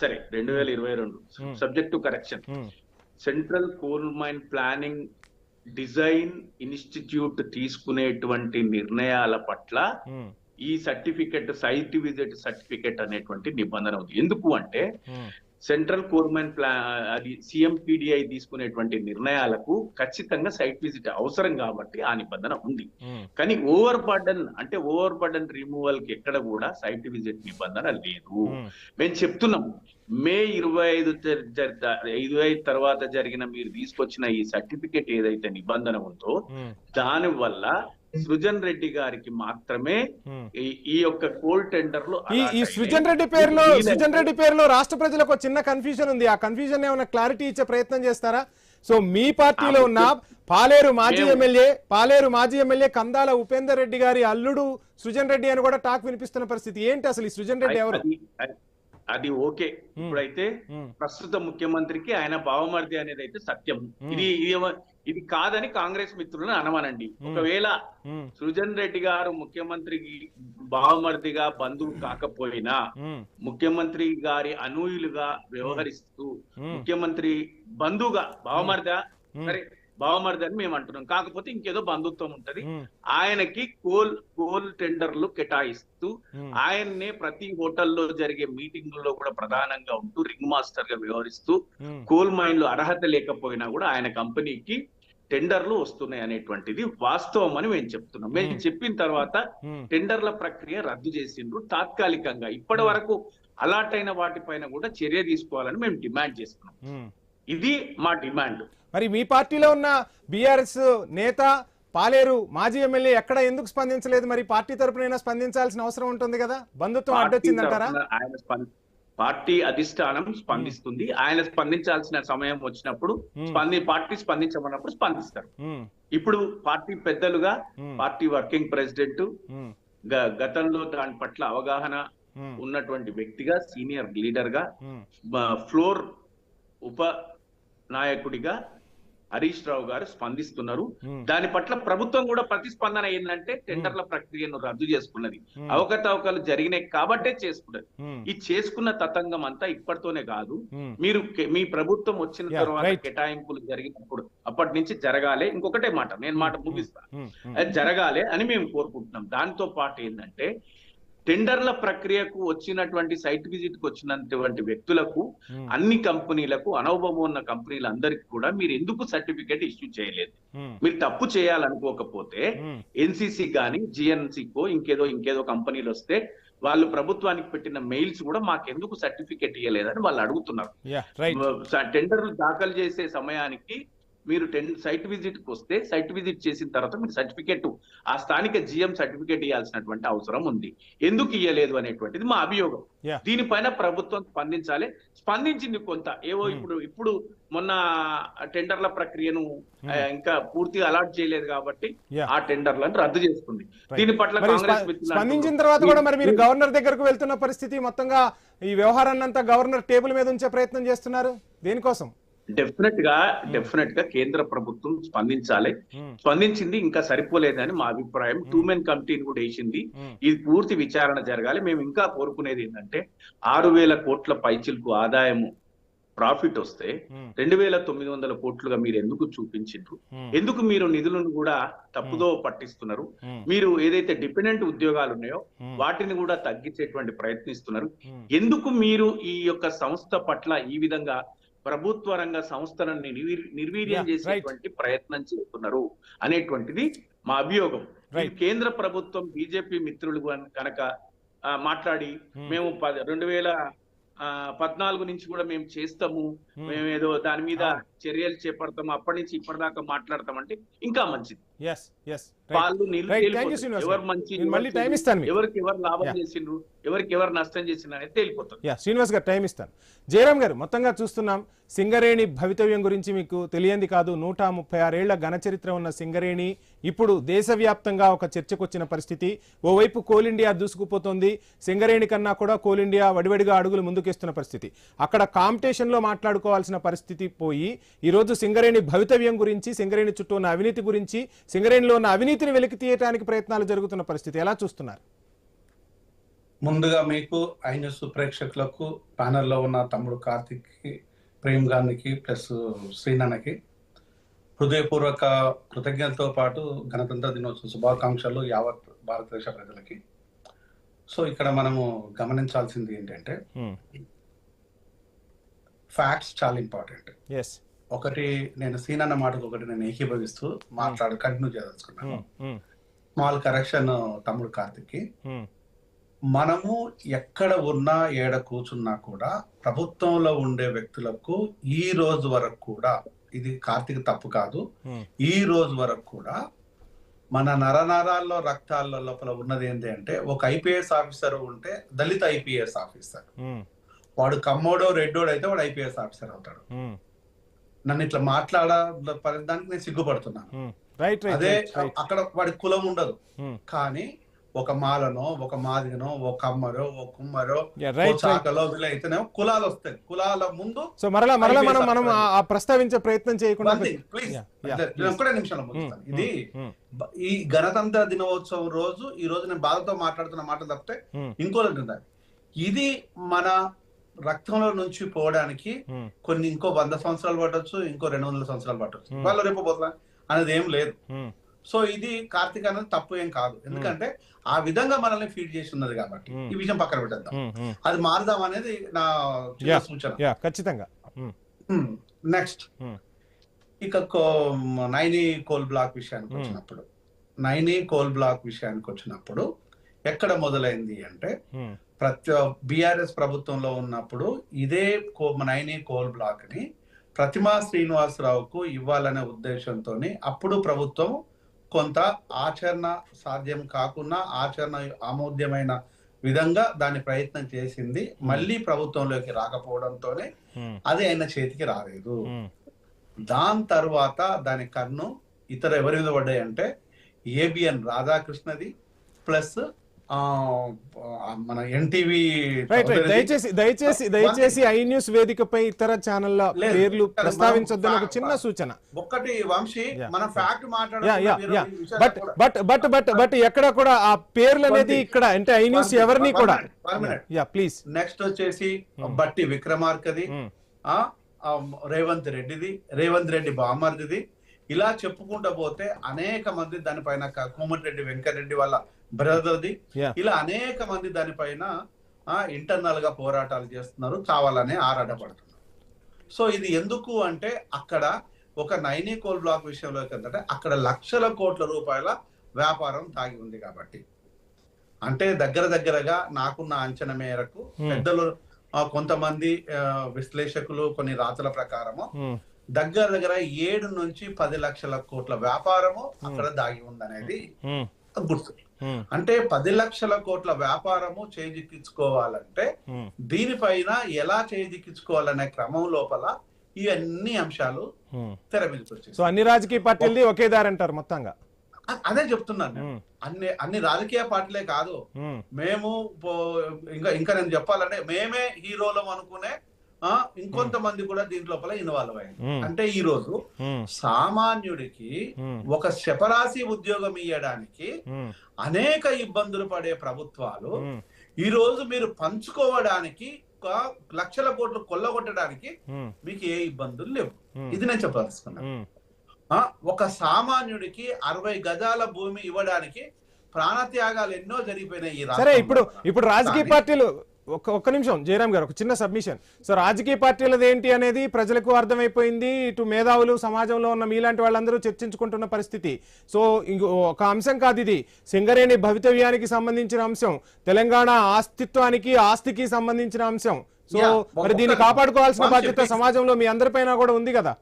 సరే 2022 subject to correction. Central coal mine planning design institute తీసుకునేటువంటి నిర్ణయాల పట్ల ఈ సర్టిఫికెట్, సైట్ విజిట్ సర్టిఫికెట్ అనేటువంటి నిబంధన ఉంది. ఎందుకు అంటే, సెంట్రల్ కోర్మైన్ అది CMPDI తీసుకునేటువంటి నిర్ణయాలకు ఖచ్చితంగా సైట్ విజిట్ అవసరం కాబట్టి ఆ నిబంధన ఉంది. కానీ ఓవర్ బర్డన్ రిమూవల్ కి ఎక్కడ కూడా సైట్ విజిట్ నిబంధన లేదు. మేము చెప్తున్నాం, మే 25 తర్వాత జరిగిన మీరు తీసుకొచ్చిన ఈ సర్టిఫికెట్ ఏదైతే నిబంధన ఉందో దాని వల్ల సృజన్ రెడ్డి గారికి మాత్రమే ఈ యొక్క కోల్ టెండర్లు, ఈ సృజన్ రెడ్డి పేరులో రాష్ట్ర ప్రజలకు చిన్న కన్ఫ్యూజన్ ఉంది. ఆ కన్ఫ్యూజన్ ఏమైనా క్లారిటీ ఇచ్చే ప్రయత్నం చేస్తారా? సో మీ పార్టీలో ఉన్న పాలేరు మాజీ ఎమ్మెల్యే కందాల ఉపేందర్ రెడ్డి గారి అల్లుడు సృజన్ రెడ్డి అని కూడా టాక్ వినిపిస్తున్న పరిస్థితి ఏంటి? అసలు ఈ సృజన్ రెడ్డి ఎవరు? అది ఓకే. ఇప్పుడైతే ప్రస్తుత ముఖ్యమంత్రికి ఆయన బావమర్ది అనేది అయితే సత్యం. ఇది కాదని కాంగ్రెస్ మిత్రులను అనమనండి. ఒకవేళ సృజన్ రెడ్డి గారు ముఖ్యమంత్రికి బావమర్దిగా బంధువు కాకపోయినా ముఖ్యమంత్రి గారి అనూయులుగా వ్యవహరిస్తూ ముఖ్యమంత్రి బంధువుగా సరే బావమర్ది అని మేము అంటున్నాం, కాకపోతే ఇంకేదో బంధుత్వం ఉంటది. ఆయనకి కోల్ టెండర్లు కేటాయిస్తూ ఆయన్నే ప్రతి హోటల్లో జరిగే మీటింగుల్లో కూడా ప్రధానంగా ఉంటూ రింగ్ మాస్టర్ గా వ్యవహరిస్తూ కోల్ మైన్లు అర్హత లేకపోయినా కూడా ఆయన కంపెనీకి టెండర్లు వస్తున్నాయి అనేటువంటిది వాస్తవం అని మేము చెప్తున్నాం. మేము చెప్పిన తర్వాత టెండర్ల ప్రక్రియ రద్దు చేసిండ్రు తాత్కాలికంగా. ఇప్పటి వరకు అలాట్ అయిన వాటిపైన కూడా చర్య తీసుకోవాలని మేము డిమాండ్ చేస్తున్నాం. ఇది మా డిమాండ్. మరి మీ పార్టీలో ఉన్న బీఆర్ఎస్ నేత పాలేరు మాజీ ఎమ్మెల్యే ఎక్కడ ఎందుకు స్పందించలేదు? మరి పార్టీ తరపున స్పందించాల్సిన అవసరం ఉంటుంది కదా, బంధుత్వం అడ్డొచ్చిందంటారా? పార్టీ అధిష్టానం స్పందిస్తుంది. ఆయన స్పందించాల్సిన సమయం వచ్చినప్పుడు పార్టీ స్పందించమన్నప్పుడు స్పందిస్తారు. ఇప్పుడు పార్టీ పెద్దలుగా పార్టీ వర్కింగ్ ప్రెసిడెంట్ గతంలో దాని పట్ల అవగాహన ఉన్నటువంటి వ్యక్తిగా, సీనియర్ లీడర్ గా, ఫ్లోర్ ఉప నాయకుడిగా హరీష్ రావు గారు స్పందిస్తున్నారు. దాని పట్ల ప్రభుత్వం కూడా ప్రతిస్పందన ఏంటంటే టెండర్ల ప్రక్రియను రద్దు చేసుకున్నది. అవకతవకలు జరిగినాయి కాబట్టే చేసుకున్నది. ఈ చేసుకున్న తతంగం అంతా ఇప్పటితోనే కాదు, మీరు మీ ప్రభుత్వం వచ్చిన తర్వాత కేటాయింపులు జరిగినప్పుడు అప్పటి నుంచి జరగాలి. ఇంకొకటే మాట, నేను మాట ముగిస్తా, అది జరగాలి అని మేము కోరుకుంటున్నాం. దాంతో పాటు ఏంటంటే టెండర్ల ప్రక్రియకు వచ్చినటువంటి సైట్ విజిట్ కు వచ్చినటువంటి వ్యక్తులకు, అన్ని కంపెనీలకు, అనుభవం ఉన్న కంపెనీలందరికీ కూడా మీరు ఎందుకు సర్టిఫికేట్ ఇష్యూ చేయలేదు? మీరు తప్పు చేయాలనుకోకపోతే ఎన్సీసీ గానీ జిఎన్సీకో ఇంకేదో కంపెనీలు వస్తే వాళ్ళు ప్రభుత్వానికి పెట్టిన మెయిల్స్ కూడా మాకెందుకు సర్టిఫికేట్ ఇవ్వలేదని వాళ్ళు అడుగుతున్నారు. టెండర్లు దాఖలు చేసే సమయానికి మీరు సైట్ విజిట్ కు వస్తే, సైట్ విజిట్ చేసిన తర్వాత మీరు సర్టిఫికెట్, ఆ స్థానిక జిఎం సర్టిఫికేట్ ఇవ్వాల్సినటువంటి అవసరం ఉంది. ఎందుకు ఇవ్వలేదు అనేటువంటిది మా అభియోగం. దీనిపైన ప్రభుత్వం స్పందించాలి. స్పందించింది కొంత, ఏవో ఇప్పుడు మొన్న టెండర్ల ప్రక్రియను ఇంకా పూర్తిగా అలాట్ చేయలేదు కాబట్టి ఆ టెండర్లను రద్దు చేసుకుంది. దీని పట్ల కాంగ్రెస్ స్పందించిన తర్వాత కూడా మరి మీరు గవర్నర్ దగ్గరకు వెళ్తున్న పరిస్థితి, మొత్తంగా ఈ వ్యవహారాన్ని అంతా గవర్నర్ టేబుల్ మీద ఉంచే ప్రయత్నం చేస్తున్నారు. దేనికోసం? డెఫినెట్ గా కేంద్ర ప్రభుత్వం స్పందించాలి. స్పందించింది, ఇంకా సరిపోలేదని మా అభిప్రాయం. 2 మెన్ కమిటీని కూడా వేసింది. ఇది పూర్తి విచారణ జరగాలి. మేము ఇంకా కోరుకునేది ఏంటంటే 6,000 కోట్ల పైచిలకు ఆదాయము ప్రాఫిట్ వస్తే 2,900 కోట్లుగా మీరు ఎందుకు చూపించారు? ఎందుకు మీరు నిధులను కూడా తప్పుదో పట్టిస్తున్నారు? మీరు ఏదైతే డిపెండెంట్ ఉద్యోగాలు ఉన్నాయో వాటిని కూడా తగ్గించేటువంటి ప్రయత్నిస్తున్నారు. ఎందుకు మీరు ఈ యొక్క సంస్థ పట్ల ఈ విధంగా ప్రభుత్వ రంగ సంస్థలను నిర్వీర్యం చేసేటువంటి ప్రయత్నం చేస్తున్నారు అనేటువంటిది మా అభియోగం. కేంద్ర ప్రభుత్వం బీజేపీ మిత్రులు కనుక మాట్లాడి మేము 2014 నుంచి కూడా మేము చేస్తాము, మేము ఏదో దాని మీద చర్యలు చేపడతాము, అప్పటి నుంచి ఇప్పటిదాకా మాట్లాడతామంటే ఇంకా మంచిది. వాళ్ళు ఎవరు మంచి, ఎవరికి ఎవరు లాభం చేసిండ్రు, ఎవరికి ఎవరు నష్టం చేసిండ్రు అనేది తేలిపోతుంది. శ్రీనివాస్ గారు టైం ఇస్తాను. జయరామ్ గారు, మొత్తంగా చూస్తున్నాం సింగరేణి భవితవ్యం గురించి మీకు తెలియంది కాదు. 136 ఏళ్ల ఘన చరిత్ర ఉన్న సింగరేణి ఇప్పుడు దేశవ్యాప్తంగా ఒక చర్చకొచ్చిన పరిస్థితి. ఓవైపు కోల్ ఇండియా దూసుకుపోతోంది, సింగరేణి కన్నా కూడా కోల్ ఇండియా వడివడిగా అడుగులు ముందుకేస్తున్న పరిస్థితి. అక్కడ కాంపిటీషన్ లో మాట్లాడుకోవాల్సిన పరిస్థితి పోయి ఈరోజు సింగరేణి భవితవ్యం గురించి, సింగరేణి చుట్టూ ఉన్న అవినీతి గురించి, సింగరేణిలో ఉన్న అవినీతిని వెలికి తీయడానికి ప్రయత్నాలు జరుగుతున్న పరిస్థితి ఎలా చూస్తున్నారు? ముందుగా మీకు ఐన్యూస్ ప్రేక్షకులకు, ప్యానెల్లో ఉన్న తమ్ముడు కార్తిక్ కి, ప్రేమ్ గాంధీకి ప్లస్ శ్రీనాన్నకి హృదయపూర్వక కృతజ్ఞతలతో పాటు గణతంత్ర దినోత్సవ శుభాకాంక్షలు యావత్ భారతదేశ ప్రజలకి. సో ఇక్కడ మనము గమనించాల్సింది ఏంటంటే ఫ్యాక్ట్స్ చాలా ఇంపార్టెంట్. ఒకటి, నేను శ్రీనాన్న మాటకు ఒకటి నేను ఏకీభవిస్తూ కంటిన్యూ చేయదలుచుకున్నాను. స్మాల్ కరెక్షన్ తమ్ముడు కార్తిక్ కి. మనము ఎక్కడ ఉన్నా, ఏడ కూర్చున్నా కూడా ప్రభుత్వంలో ఉండే వ్యక్తులకు ఈ రోజు వరకు కూడా, ఇది కార్తీక్ తప్పు కాదు, ఈ రోజు వరకు కూడా మన నరనరాల్లో రక్తాల లోపల ఉన్నది ఏంటి అంటే, ఒక ఐపీఎస్ ఆఫీసర్ ఉంటే దళిత ఐపీఎస్ ఆఫీసర్, వాడు కమ్మోడో రెడ్డోడు అయితే వాడు ఐపీఎస్ ఆఫీసర్ అవుతాడు. నన్ను ఇట్లా మాట్లాడడానికి నేను సిగ్గుపడుతున్నాను. అదే అక్కడ వాడి కులం ఉండదు, కానీ ఒక మాలనో, ఒక మాదిగనో, ఒక కమ్మరో, ఒక కుమ్మరో, చాకలో వీళ్ళైతేనే కులాలు వస్తాయి. కులాల ముందు మనం ప్రస్తావించే ప్రయత్నం చేయకుండా ప్లీజ్ ఒక్కడే నిమిషంలో ముగిస్తాను. ఇది ఈ గణతంత్ర దినోత్సవం రోజు, ఈ రోజు నేను బాధతో మాట్లాడుతున్న మాటలు తప్పితే ఇంకోటి ఉండాలి. ఇది మన రక్తంలో నుంచి పోవడానికి ఇంకో 100 సంవత్సరాలు పట్టొచ్చు, ఇంకో 200 సంవత్సరాలు పట్టొచ్చు, వాళ్ళు రేపు పోతా అనేది ఏం లేదు. సో ఇది కార్తీక్ అనేది తప్పు ఏం కాదు, ఎందుకంటే ఆ విధంగా మనల్ని ఫీడ్ చేసి ఉన్నది కాబట్టి ఈ విషయం పక్కన పెట్టేద్దాం, అది మారుదాం అనేది నా సూచన. ఖచ్చితంగా. నెక్స్ట్, ఇక నైని కోల్ బ్లాక్ విషయానికి వచ్చినప్పుడు ఎక్కడ మొదలైంది అంటే, బిఆర్ఎస్ ప్రభుత్వంలో ఉన్నప్పుడు ఇదే నైని కోల్ బ్లాక్ ని ప్రతిమా శ్రీనివాసరావుకు ఇవ్వాలనే ఉద్దేశంతో అప్పుడు ప్రభుత్వం కొంత ఆచరణ సాధ్యం కాకుండా, ఆచరణ ఆమోద్యమైన విధంగా దాని ప్రయత్నం చేసింది. మళ్ళీ ప్రభుత్వంలోకి రాకపోవడంతోనే అది ఆయన చేతికి రాలేదు. దాని తర్వాత దాని కన్ను ఇతర ఎవరి మీద పడ్డాయి అంటే ఏబిఎన్ రాధాకృష్ణది ప్లస్ మన ఎన్టీవీ. దయచేసి ఐ న్యూస్ వేదికపై ఇతర ఛానళ్ల పేర్లు ప్రస్తావించొద్దని ఒక చిన్న సూచన. ఒక్కటి వంశీ, మన ఫ్యాక్ట్ బట్ ఎక్కడ కూడా ఆ పేర్లు అనేది ఇక్కడ అంటే ఐ న్యూస్ ఎవరిని కూడా. ప్లీజ్. నెక్స్ట్ వచ్చేసి బట్టి విక్రమార్కది, రేవంత్ రెడ్డి బామర్దిది, ఇలా చెప్పుకుంటూ పోతే అనేక మంది దానిపైన, కోమటిరెడ్డి వెంకటరెడ్డి వాళ్ళ బ్రదర్ది, ఇలా అనేక మంది దానిపైన ఇంటర్నల్ గా పోరాటాలు చేస్తున్నారు, చావాలని ఆరాటపడుతున్నారు. సో ఇది ఎందుకు అంటే అక్కడ ఒక నైనీ కోల్ బ్లాక్ విషయంలో ఏంటంటే అక్కడ లక్షల కోట్ల రూపాయల వ్యాపారం దాగి ఉంది కాబట్టి. అంటే దగ్గరగా నాకున్న అంచనా మేరకు పెద్దలు కొంతమంది విశ్లేషకులు కొన్ని రాతల ప్రకారము దగ్గర 7 నుంచి 10 లక్షల కోట్ల వ్యాపారము అక్కడ దాగి ఉందనేది గుర్తు. అంటే 10 లక్షల కోట్ల వ్యాపారము చేజిక్కించుకోవాలంటే దీనిపైన ఎలా చేజిక్కించుకోవాలనే క్రమం లోపల ఈ అన్ని అంశాలు తెర మీదకి వచ్చాయి. సో అన్ని రాజకీయ పార్టీలు ఒకే దారి అంటారు మొత్తంగా. అదే చెప్తున్నాను. అన్ని రాజకీయ పార్టీలే కాదు, మేము ఇంకా నేను చెప్పాలంటే మేమే హీరోలం అనుకునే ఇంకొంతమంది కూడా దీంట్లోపల ఇన్వాల్వ్ అయ్యారు. అంటే ఈ రోజు సామాన్యుడికి ఒక శపరాశి ఉద్యోగం ఇవ్వడానికి అనేక ఇబ్బందులు పడే ప్రభుత్వాలు ఈ రోజు మీరు పంచుకోవడానికి లక్షల కోట్లు కొల్లగొట్టడానికి మీకు ఏ ఇబ్బందులు లేవు. ఇది నేను చెప్పదలుచుకున్నాను. ఒక సామాన్యుడికి 60 గజాల భూమి ఇవ్వడానికి ప్రాణత్యాగాలు ఎన్నో జరిగిపోయినాయి. సరే, ఇప్పుడు రాజకీయ పార్టీలు ఒక్క నిమిషం జయరామ్ గారు, ఒక చిన్న సబ్మిషన్. సో రాజకీయ పార్టీలది ఏంటి అనేది ప్రజలకు అర్థమైపోయింది. ఇటు మేధావులు, సమాజంలో ఉన్న మీలాంటి వాళ్ళందరూ చర్చించుకుంటున్న పరిస్థితి. సో ఒక అంశం కాదు ఇది, సింగరేణి భవితవ్యానికి సంబంధించిన అంశం, తెలంగాణ ఆస్తిత్వానికి ఆస్తికి సంబంధించిన అంశం. సో మరి దీన్ని కాపాడుకోవాల్సిన బాధ్యత సమాజంలో మీ అందరిపైన కూడా ఉంది కదా.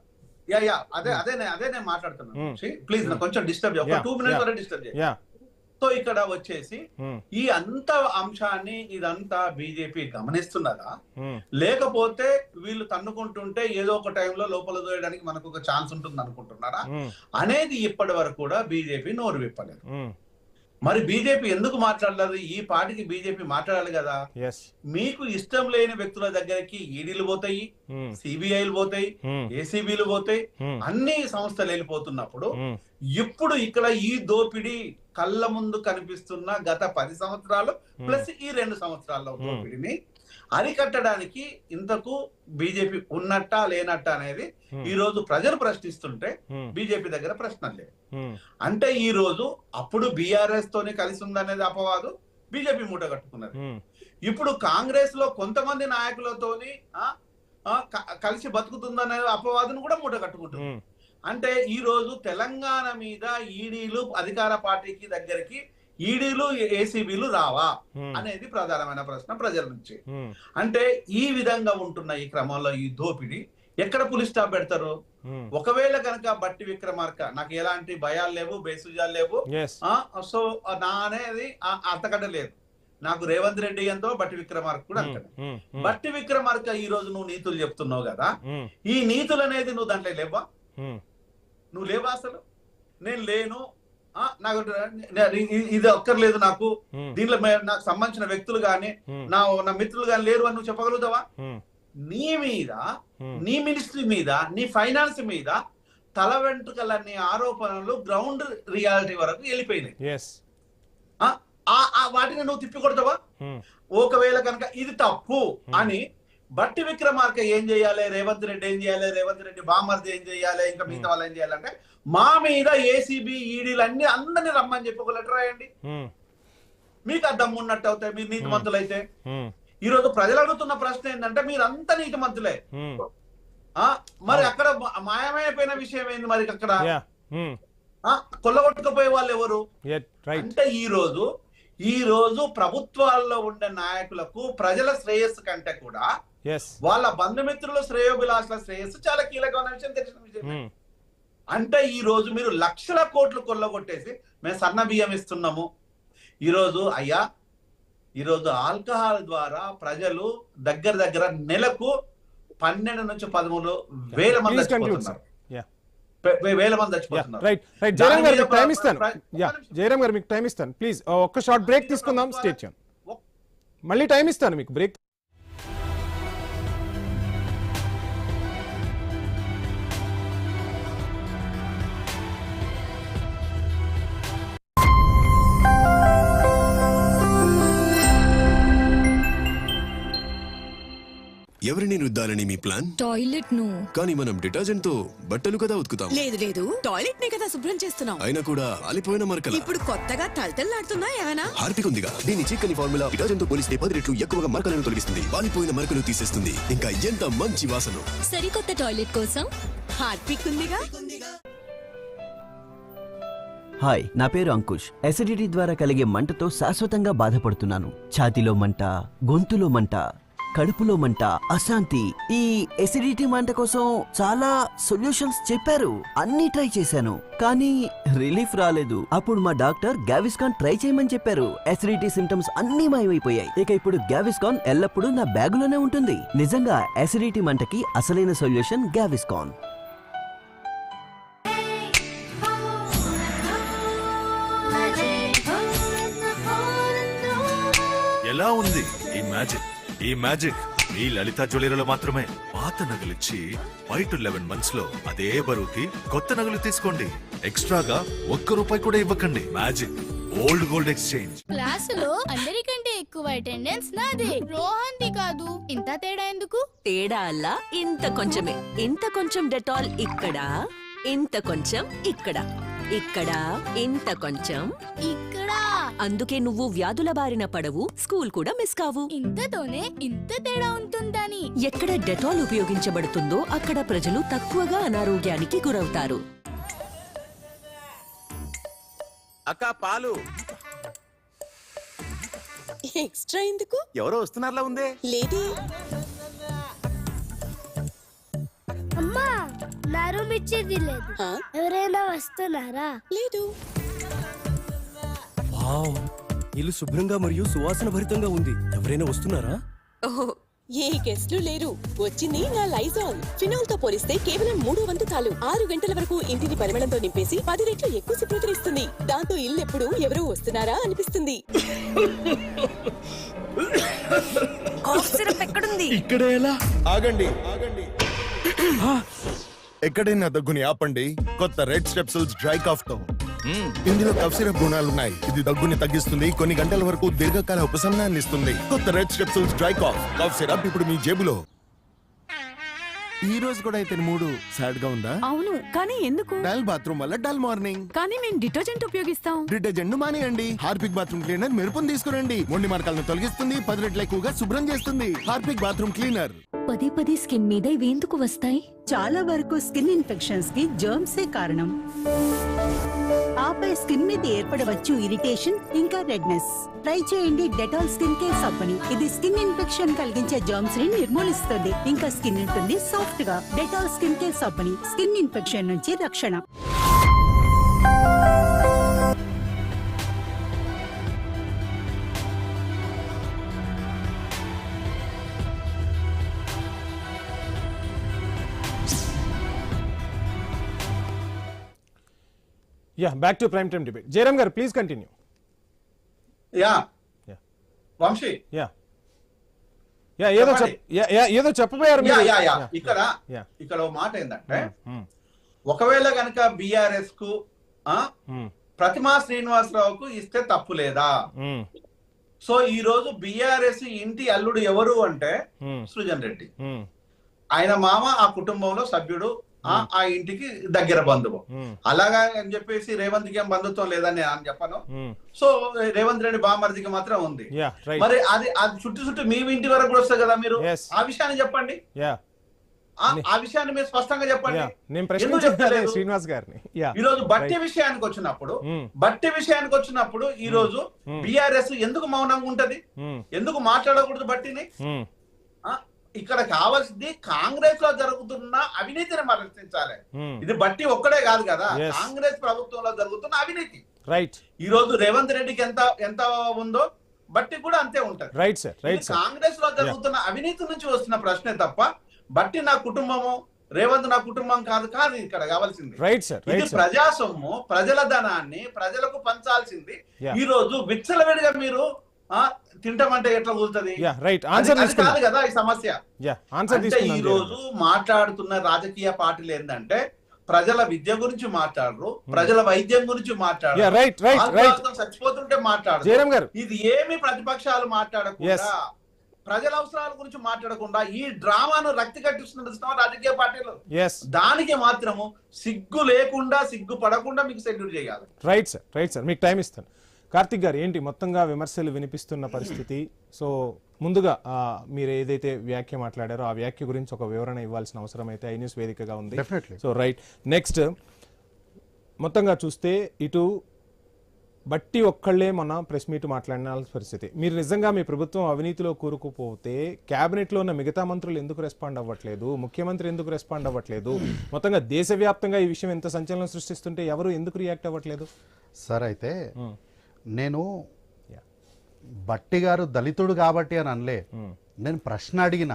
అదే నేను మాట్లాడుతున్నాను. ప్లీజ్ కొంచెం డిస్టర్బ్ 2 minutes వరకు డిస్టర్బ్ చేయ. సో ఇక్కడ వచ్చేసి ఈ అంత అంశాన్ని ఇదంతా బీజేపీ గమనిస్తున్నదా, లేకపోతే వీళ్ళు తన్నుకుంటుంటే ఏదో ఒక టైంలో లోపల దోయడానికి మనకు ఒక ఛాన్స్ ఉంటుంది అనుకుంటున్నారా అనేది ఇప్పటి వరకు కూడా బీజేపీ నోరు విప్పలేదు. మరి బీజేపీ ఎందుకు మాట్లాడలేదు? ఈ పార్టీకి బీజేపీ మాట్లాడాలి కదా. మీకు ఇష్టం లేని వ్యక్తుల దగ్గరికి ఈడీలు పోతాయి, సిబిఐలు పోతాయి, ఏసీబీలు పోతాయి, అన్ని సంస్థలు వెళ్ళిపోతున్నప్పుడు ఇప్పుడు ఇక్కడ ఈ దోపిడీ కళ్ళ ముందు కనిపిస్తున్న గత 10 సంవత్సరాలు ప్లస్ ఈ 2 సంవత్సరాల దోపిడీని అరికట్టడానికి ఇంతకు బీజేపీ ఉన్నట్టా లేనట్టా అనేది ఈ రోజు ప్రజలు ప్రశ్నిస్తుంటే బీజేపీ దగ్గర ప్రశ్నలు లేవు. అంటే ఈ రోజు అప్పుడు బీఆర్ఎస్ తోనే కలిసి ఉందనేది అపవాదు బీజేపీ మూట కట్టుకున్నది. ఇప్పుడు కాంగ్రెస్ లో కొంతమంది నాయకులతోని కలిసి బతుకుతుందనే అపవాదును కూడా మూట కట్టుకుంటుంది. అంటే ఈ రోజు తెలంగాణ మీద ఈడీలు అధికార పార్టీకి దగ్గరికి ఈడీలు ఏసీబీలు రావా అనేది ప్రధానమైన ప్రశ్న ప్రజల నుంచి. అంటే ఈ విధంగా ఉంటున్న ఈ క్రమంలో ఈ దోపిడీ ఎక్కడ పులి స్టాప్ పెడతారు? ఒకవేళ కనుక బట్టి విక్రమార్క, నాకు ఎలాంటి భయాలు లేవు, బేసుజాలు లేవు, సో నా అనేది అంతకంటే లేదు. నాకు రేవంత్ రెడ్డి ఎంతో బట్టి విక్రమార్క కూడా అంటాడు. బట్టి విక్రమార్క ఈ రోజు నువ్వు నీతులు చెప్తున్నావు కదా, ఈ నీతులు అనేది నువ్వు దాంట్లో లేవా? నువ్వు లేవా? అసలు నేను లేను, నాకు ఇది ఒక్కర్లేదు, నాకు దీంట్లో నాకు సంబంధించిన వ్యక్తులు గాని నా మిత్రులు గాని లేరు అని నువ్వు చెప్పగలుగుతావా? నీ మీద, నీ మినిస్ట్రీ మీద, నీ ఫైనాన్స్ మీద తల వెంట్రుకలన్నీ ఆరోపణలు గ్రౌండ్ రియాలిటీ వరకు వెళ్ళిపోయినాయి. వాటిని నువ్వు తిప్పికొడతావా? ఒకవేళ కనుక ఇది తప్పు అని బట్టి విక్రమార్క ఏం చేయాలి, రేవంత్ రెడ్డి ఏం చేయాలి, రేవంత్ రెడ్డి బామర్ది ఏం చేయాలి, ఇంకా మిగతా వాళ్ళు ఏం చేయాలంటే మా మీద ఏసీబీ ఈడీలు అన్ని అందరినీ రమ్మని చెప్పి ఒక లెటర్ రాయండి. మీకు ఆ దమ్ము ఉన్నట్టు అవుతాయి మీరు నీతిమంతులు అయితే. ఈ రోజు ప్రజలు అడుగుతున్న ప్రశ్న ఏంటంటే మీరంతా నీతిమంతులే, మరి అక్కడ మాయమైపోయిన విషయం ఏంది? మరి అక్కడ కొల్లగొట్టుకుపోయే వాళ్ళు ఎవరు? అంటే ఈ రోజు ప్రభుత్వాల్లో ఉండే నాయకులకు ప్రజల శ్రేయస్సు కంటే కూడా వాళ్ళ బంధుమిత్రుల శ్రేయోభిలాషుల శ్రేయస్సు చాలా కీలకమైన విషయం, తెలిసిన విషయం. అంటే ఈ రోజు మీరు లక్షల కోట్లు కొల్లగొట్టేసి మేము సన్న బియ్యం ఇస్తున్నాము. ఈ రోజు అయ్యా ఈరోజు ఆల్కహాల్ ద్వారా ప్రజలు దగ్గర నెలకు 12 నుంచి 13 వేల మంది చచ్చిపోతున్నారు. వేల మంది చచ్చిపోతున్నారు. జయరామ్ గారు మీకు టైం ఇస్తాను. జయరామ్ గారు మీకు టైం ఇస్తాను. ప్లీజ్ ఒక్క షార్ట్ బ్రేక్ తీసుకుందాం. Stay tune. మళ్ళీ టైం ఇస్తాను మీకు బ్రేక్. ఎవరిని రుద్దాలని మీ ప్లాన్? టాయిలెట్ ను. కానీ మనం డిటర్జెంట్ తో బట్టలు కదా ఉతుకుతాం. లేదు టాయిలెట్ నే కదా శుభ్రం చేస్తున్నాం. అయినా కూడా ఆలిపోయిన మరకల. ఇప్పుడు కొత్తగా తలతల్లాడుతున్నా ఏమైనా? హార్పిక్ ఉందిగా, దీని చిక్కని ఫార్ములా డిటర్జెంట్ తో పోలిస్తే 10 రెట్లు ఎక్కువగా మరకలను తొలగిస్తుంది, వాలిపోయిన మరకలు తీసేస్తుంది, ఇంకా ఎంత మంచి వాసన. సరికొత్త టాయిలెట్ కోసం హార్పిక్ ఉందిగా. హాయ్, నా పేరు అంకుష్. ఎసిడిటీ ద్వారా కలిగే మంటతో శాశ్వతంగా బాధపడుతున్నాను. ఛాతీలో మంట, గొంతులో మంట, కడుపులో మంట, అశాంతి. ఈ ఎసిడిటీ మంట కోసం చాలా సొల్యూషన్స్ చెప్పారు, అన్ని ట్రై చేశాను, కానీ రిలీఫ్ రాలేదు. అప్పుడు మా డాక్టర్ గావిస్కాన్ ట్రై చేయమని చెప్పారు. ఎసిడిటీ సిమ్టమ్స్ అన్ని మాయమైపోయాయి. ఇక ఇప్పుడు గావిస్కాన్ ఎల్లప్పుడూ నా బ్యాగులోనే ఉంటుంది. నిజంగా ఎసిడిటీ మంటకి అసలైన సొల్యూషన్ గావిస్కాన్. ఎలా ఉంది ఈ మ్యాజిక్? ఈ మ్యాజిక్ ఈ లలిత జ్యువెలరీలో మాత్రమే. పాత నగలిచ్చి 5 to 11 months లో అదే బరువుకి కొత్త నగలు తీసుకోండి. ఎక్స్ట్రాగా ₹1 కూడా ఇవ్వకండి. Magic old gold exchange. క్లాసులో అందరికంటే ఎక్కువ అటెండెన్స్ నాదే, రోహన్ది కాదు. ఇంత తేడా ఎందుకు? తేడా అల్లా ఇంత కొంచెమే. ఇంత కొంచెం డెటాల్ ఇక్కడ, ఇంత కొంచెం ఇక్కడ, ఇక్కడ ఇంత కొంచెం ఇక్కడ. అందుకే నువ్వు వ్యాధుల బారిన పడవు, స్కూల్ కూడా మిస్ కావు. ఇంతతోనే ఇంత తేడా ఉంటుందని. ఎక్కడ డెటాల్ ఉపయోగించబడుతుందో అక్కడ ప్రజలు తక్కువగా అనారోగ్యానికి గురవుతారు. అక్క పాలు ఎక్స్ట్రా ఎందుకు? ఎవరో వస్తున్నారులా ఉందే. లేదే. అమ్మా, నా రూమ్ ఇచ్చేది లేదు. ఎవరైనా వస్తున్నారా? లేదు. వావ్, ఇల్లు శుభ్రంగా మరియు సువాసన భరితంగా ఉంది. ఎవరైనా వస్తున్నారా? ఓహో, ఏ గెస్ట్లు లేరు. వచ్చింది నా లైజాల్. ఫినాల్ తో పోలిస్తే కేవలం 3 వంతు చాలు. 6 గంటల వరకు ఇంటిని పరిమళంతో నింపేసి 10 రెట్లు ఎక్కువ శుభ్రతనిస్తుంది. దాంతో ఇల్లు ఎప్పుడు ఎవరో వస్తున్నారా అనిపిస్తుంది. కాఫ్ సిరప్ ఎక్కడుంది? ఇక్కడ ఎలా? ఆగండి ఎక్కడైనా దగ్గుని ఆపండి. కొత్త రెడ్ స్టెప్సిల్స్ డ్రై కాఫ్ తో. ఇందులో కఫ్ సిరప్ గుణాలున్నాయి. ఇది దగ్గుని తగ్గిస్తుంది, కొన్ని గంటల వరకు దీర్ఘకాల ఉపశమనాన్ని ఇస్తుంది. కొత్త రెడ్ స్టెప్సిల్స్ డ్రై కాఫ్ సిరప్ ఇప్పుడు మీ జేబులో. ఈ రోజు కూడా అయితే మూడు సాడ్ గా ఉందా? అవును, కానీ ఎందుకు? డల్ బాత్రూమ్ వల్ల డల్ మార్నింగ్. కానీ మేము డిటర్జెంట్ ఉపయోగిస్తాం. డిటర్జెంట్ మానేయండి. హార్పిక్ బాత్రూమ్ క్లీనర్ మెరుపుని తీసుకురండి. మొండి మరకలను తొలగిస్తుంది, 10 రెట్లు ఎక్కువగా శుభ్రం చేస్తుంది. Harpic bathroom cleaner. పదే స్కిన్ మీద ఇవేందుకు వస్తాయి? చాలా వరకు స్కిన్ ఇన్ఫెక్షన్స్ కి జర్మ్సే కారణం. ఆపై స్కిన్ మీద ఏర్పడవచ్చు ఇరిటేషన్, ఇంకా రెడ్నెస్. ట్రై చేయండి డెటాల్ స్కిన్ కేర్ సబ్బుని. ఇది స్కిన్ ఇన్ఫెక్షన్ కలిగించే జర్మ్స్ ని నిర్మూలిస్తుంది, ఇంకా స్కిన్ ఉంటుంది సాఫ్ట్ గా. డెటాల్ స్కిన్ కేర్ సబ్బుని, స్కిన్ ఇన్ఫెక్షన్ నుంచి రక్షణ. Back to prime time debate. Jayaram garu please continue. Vamsi ఏదో చెప్పబోయారు. ఇక్కడ మాట ఏంటంటే, ఒకవేళ గనక బిఆర్ఎస్ కు ప్రతిమా శ్రీనివాసరావుకు ఇస్తే తప్పు లేదా? సో ఈ రోజు బిఆర్ఎస్ ఇంటి అల్లుడు ఎవరు అంటే సృజన్ రెడ్డి. ఆయన మామ ఆ కుటుంబంలో సభ్యుడు, ఆ ఇంటికి దగ్గర బంధువు. అలాగా అని చెప్పేసి రేవంత్ కి ఏం బంధుత్వం లేదని నేను చెప్పను. సో రేవంత్ రెడ్డి బామర్దికి మాత్రం ఉంది. మరి అది చుట్టూ మీ ఇంటి వరకు కూడా వస్తుంది కదా. మీరు ఆ విషయాన్ని చెప్పండి, ఆ విషయాన్ని మీరు స్పష్టంగా చెప్పండి. శ్రీనివాస్ గారిని ఈ రోజు బట్టి విషయానికి వచ్చినప్పుడు ఈ రోజు బిఆర్ఎస్ ఎందుకు మౌనంగా ఉంటది? ఎందుకు మాట్లాడకూడదు బట్టిని? ఇక్కడ కావాల్సింది కాంగ్రెస్ లో జరుగుతున్న అవినీతిని ప్రశ్నించాలి. ఇది బట్టి ఒక్కడే కాదు కదా, కాంగ్రెస్ ప్రభుత్వంలో జరుగుతున్న అవినీతి. రైట్. ఈ రోజు రేవంత్ రెడ్డికి ఎంత ఉందో బట్టి కూడా అంతే ఉంటది. Right sir, right sir. Congress లో జరుగుతున్న అవినీతి నుంచి వస్తున్న ప్రశ్నే తప్ప బట్టి నా కుటుంబము, రేవంత్ నా కుటుంబం కాదు ఇక్కడ కావాల్సింది. రైట్ సార్, ఇది ప్రజా సొమ్ము, ప్రజల ధనాన్ని ప్రజలకు పంచాల్సింది. ఈ రోజు విచ్చలవిడిగా మీరు తింటామంటే ఎట్లా కుదురుతుంది? కాదు కదా ఈ సమస్య. అంటే ఈ రోజు మాట్లాడుతున్న రాజకీయ పార్టీలు ఏంటంటే ప్రజల విద్య గురించి మాట్లాడరు, ప్రజల వైద్యం గురించి మాట్లాడరు, చచ్చిపోతుంటే మాట్లాడరు. ఇది ఏమి ప్రతిపక్షాలు మాట్లాడకుండా, ప్రజల అవసరాల గురించి మాట్లాడకుండా ఈ డ్రామాను రక్తి కట్టిస్తున్న రాజకీయ పార్టీలు. దానికి మాత్రము సిగ్గు లేకుండా, సిగ్గు పడకుండా మీకు సెల్యూట్ చేయాలి. Right sir, right sir. మీకు టైం ఇస్తాను. కార్తిక్ గారు, ఏంటి మొత్తంగా విమర్శలు వినిపిస్తున్న పరిస్థితి? సో ముందుగా మీరు ఏదైతే వ్యాఖ్య మాట్లాడారో ఆ వ్యాఖ్య గురించి ఒక వివరణ ఇవ్వాల్సిన అవసరం అయితే ఐ న్యూస్ వేదికగా ఉంది. సో రైట్, నెక్స్ట్ మొత్తంగా చూస్తే ఇటు బట్టి ఒక్కళ్లే మొన్న ప్రెస్ మీట్ మాట్లాడిన పరిస్థితి. మీరు నిజంగా మీ ప్రభుత్వం అవినీతిలో కూరుకుపోతే క్యాబినెట్లో ఉన్న మిగతా మంత్రులు ఎందుకు రెస్పాండ్ అవ్వట్లేదు, ముఖ్యమంత్రి ఎందుకు రెస్పాండ్ అవ్వట్లేదు, మొత్తంగా దేశవ్యాప్తంగా ఈ విషయం ఎంత సంచలనం సృష్టిస్తుంటే ఎవరు ఎందుకు రియాక్ట్ అవ్వట్లేదు? సార్ అయితే నేను బట్టి గారు దళితుడు కాబట్టి అని అనలే, నేను ప్రశ్న అడిగిన.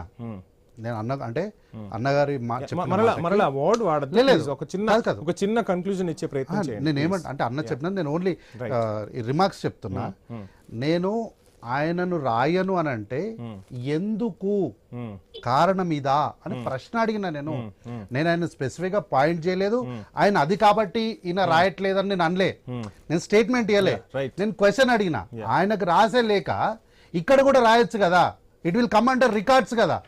నేను అన్నగారి ఒక చిన్న కన్క్లూజన్ ఇచ్చే ప్రయత్నం చేయండి. నేను ఏమంటే అంటే అన్న చెప్పిన నేను ఓన్లీ రిమార్క్స్ చెప్తున్నా. నేను ఆయనను రాయను అని అంటే ఎందుకు, కారణం ఇదా అని ప్రశ్న అడిగిన. నేను ఆయన స్పెసిఫిక్ గా పాయింట్ చేయలేదు, ఆయన అది కాబట్టి ఈయన రాయట్లేదని నేను అనలే, నేను స్టేట్మెంట్ ఇవ్వలే, నేను క్వశ్చన్ అడిగిన. ఆయనకు రాసే లేక ఇక్కడ కూడా రాయొచ్చు కదా, it will come under records కదా.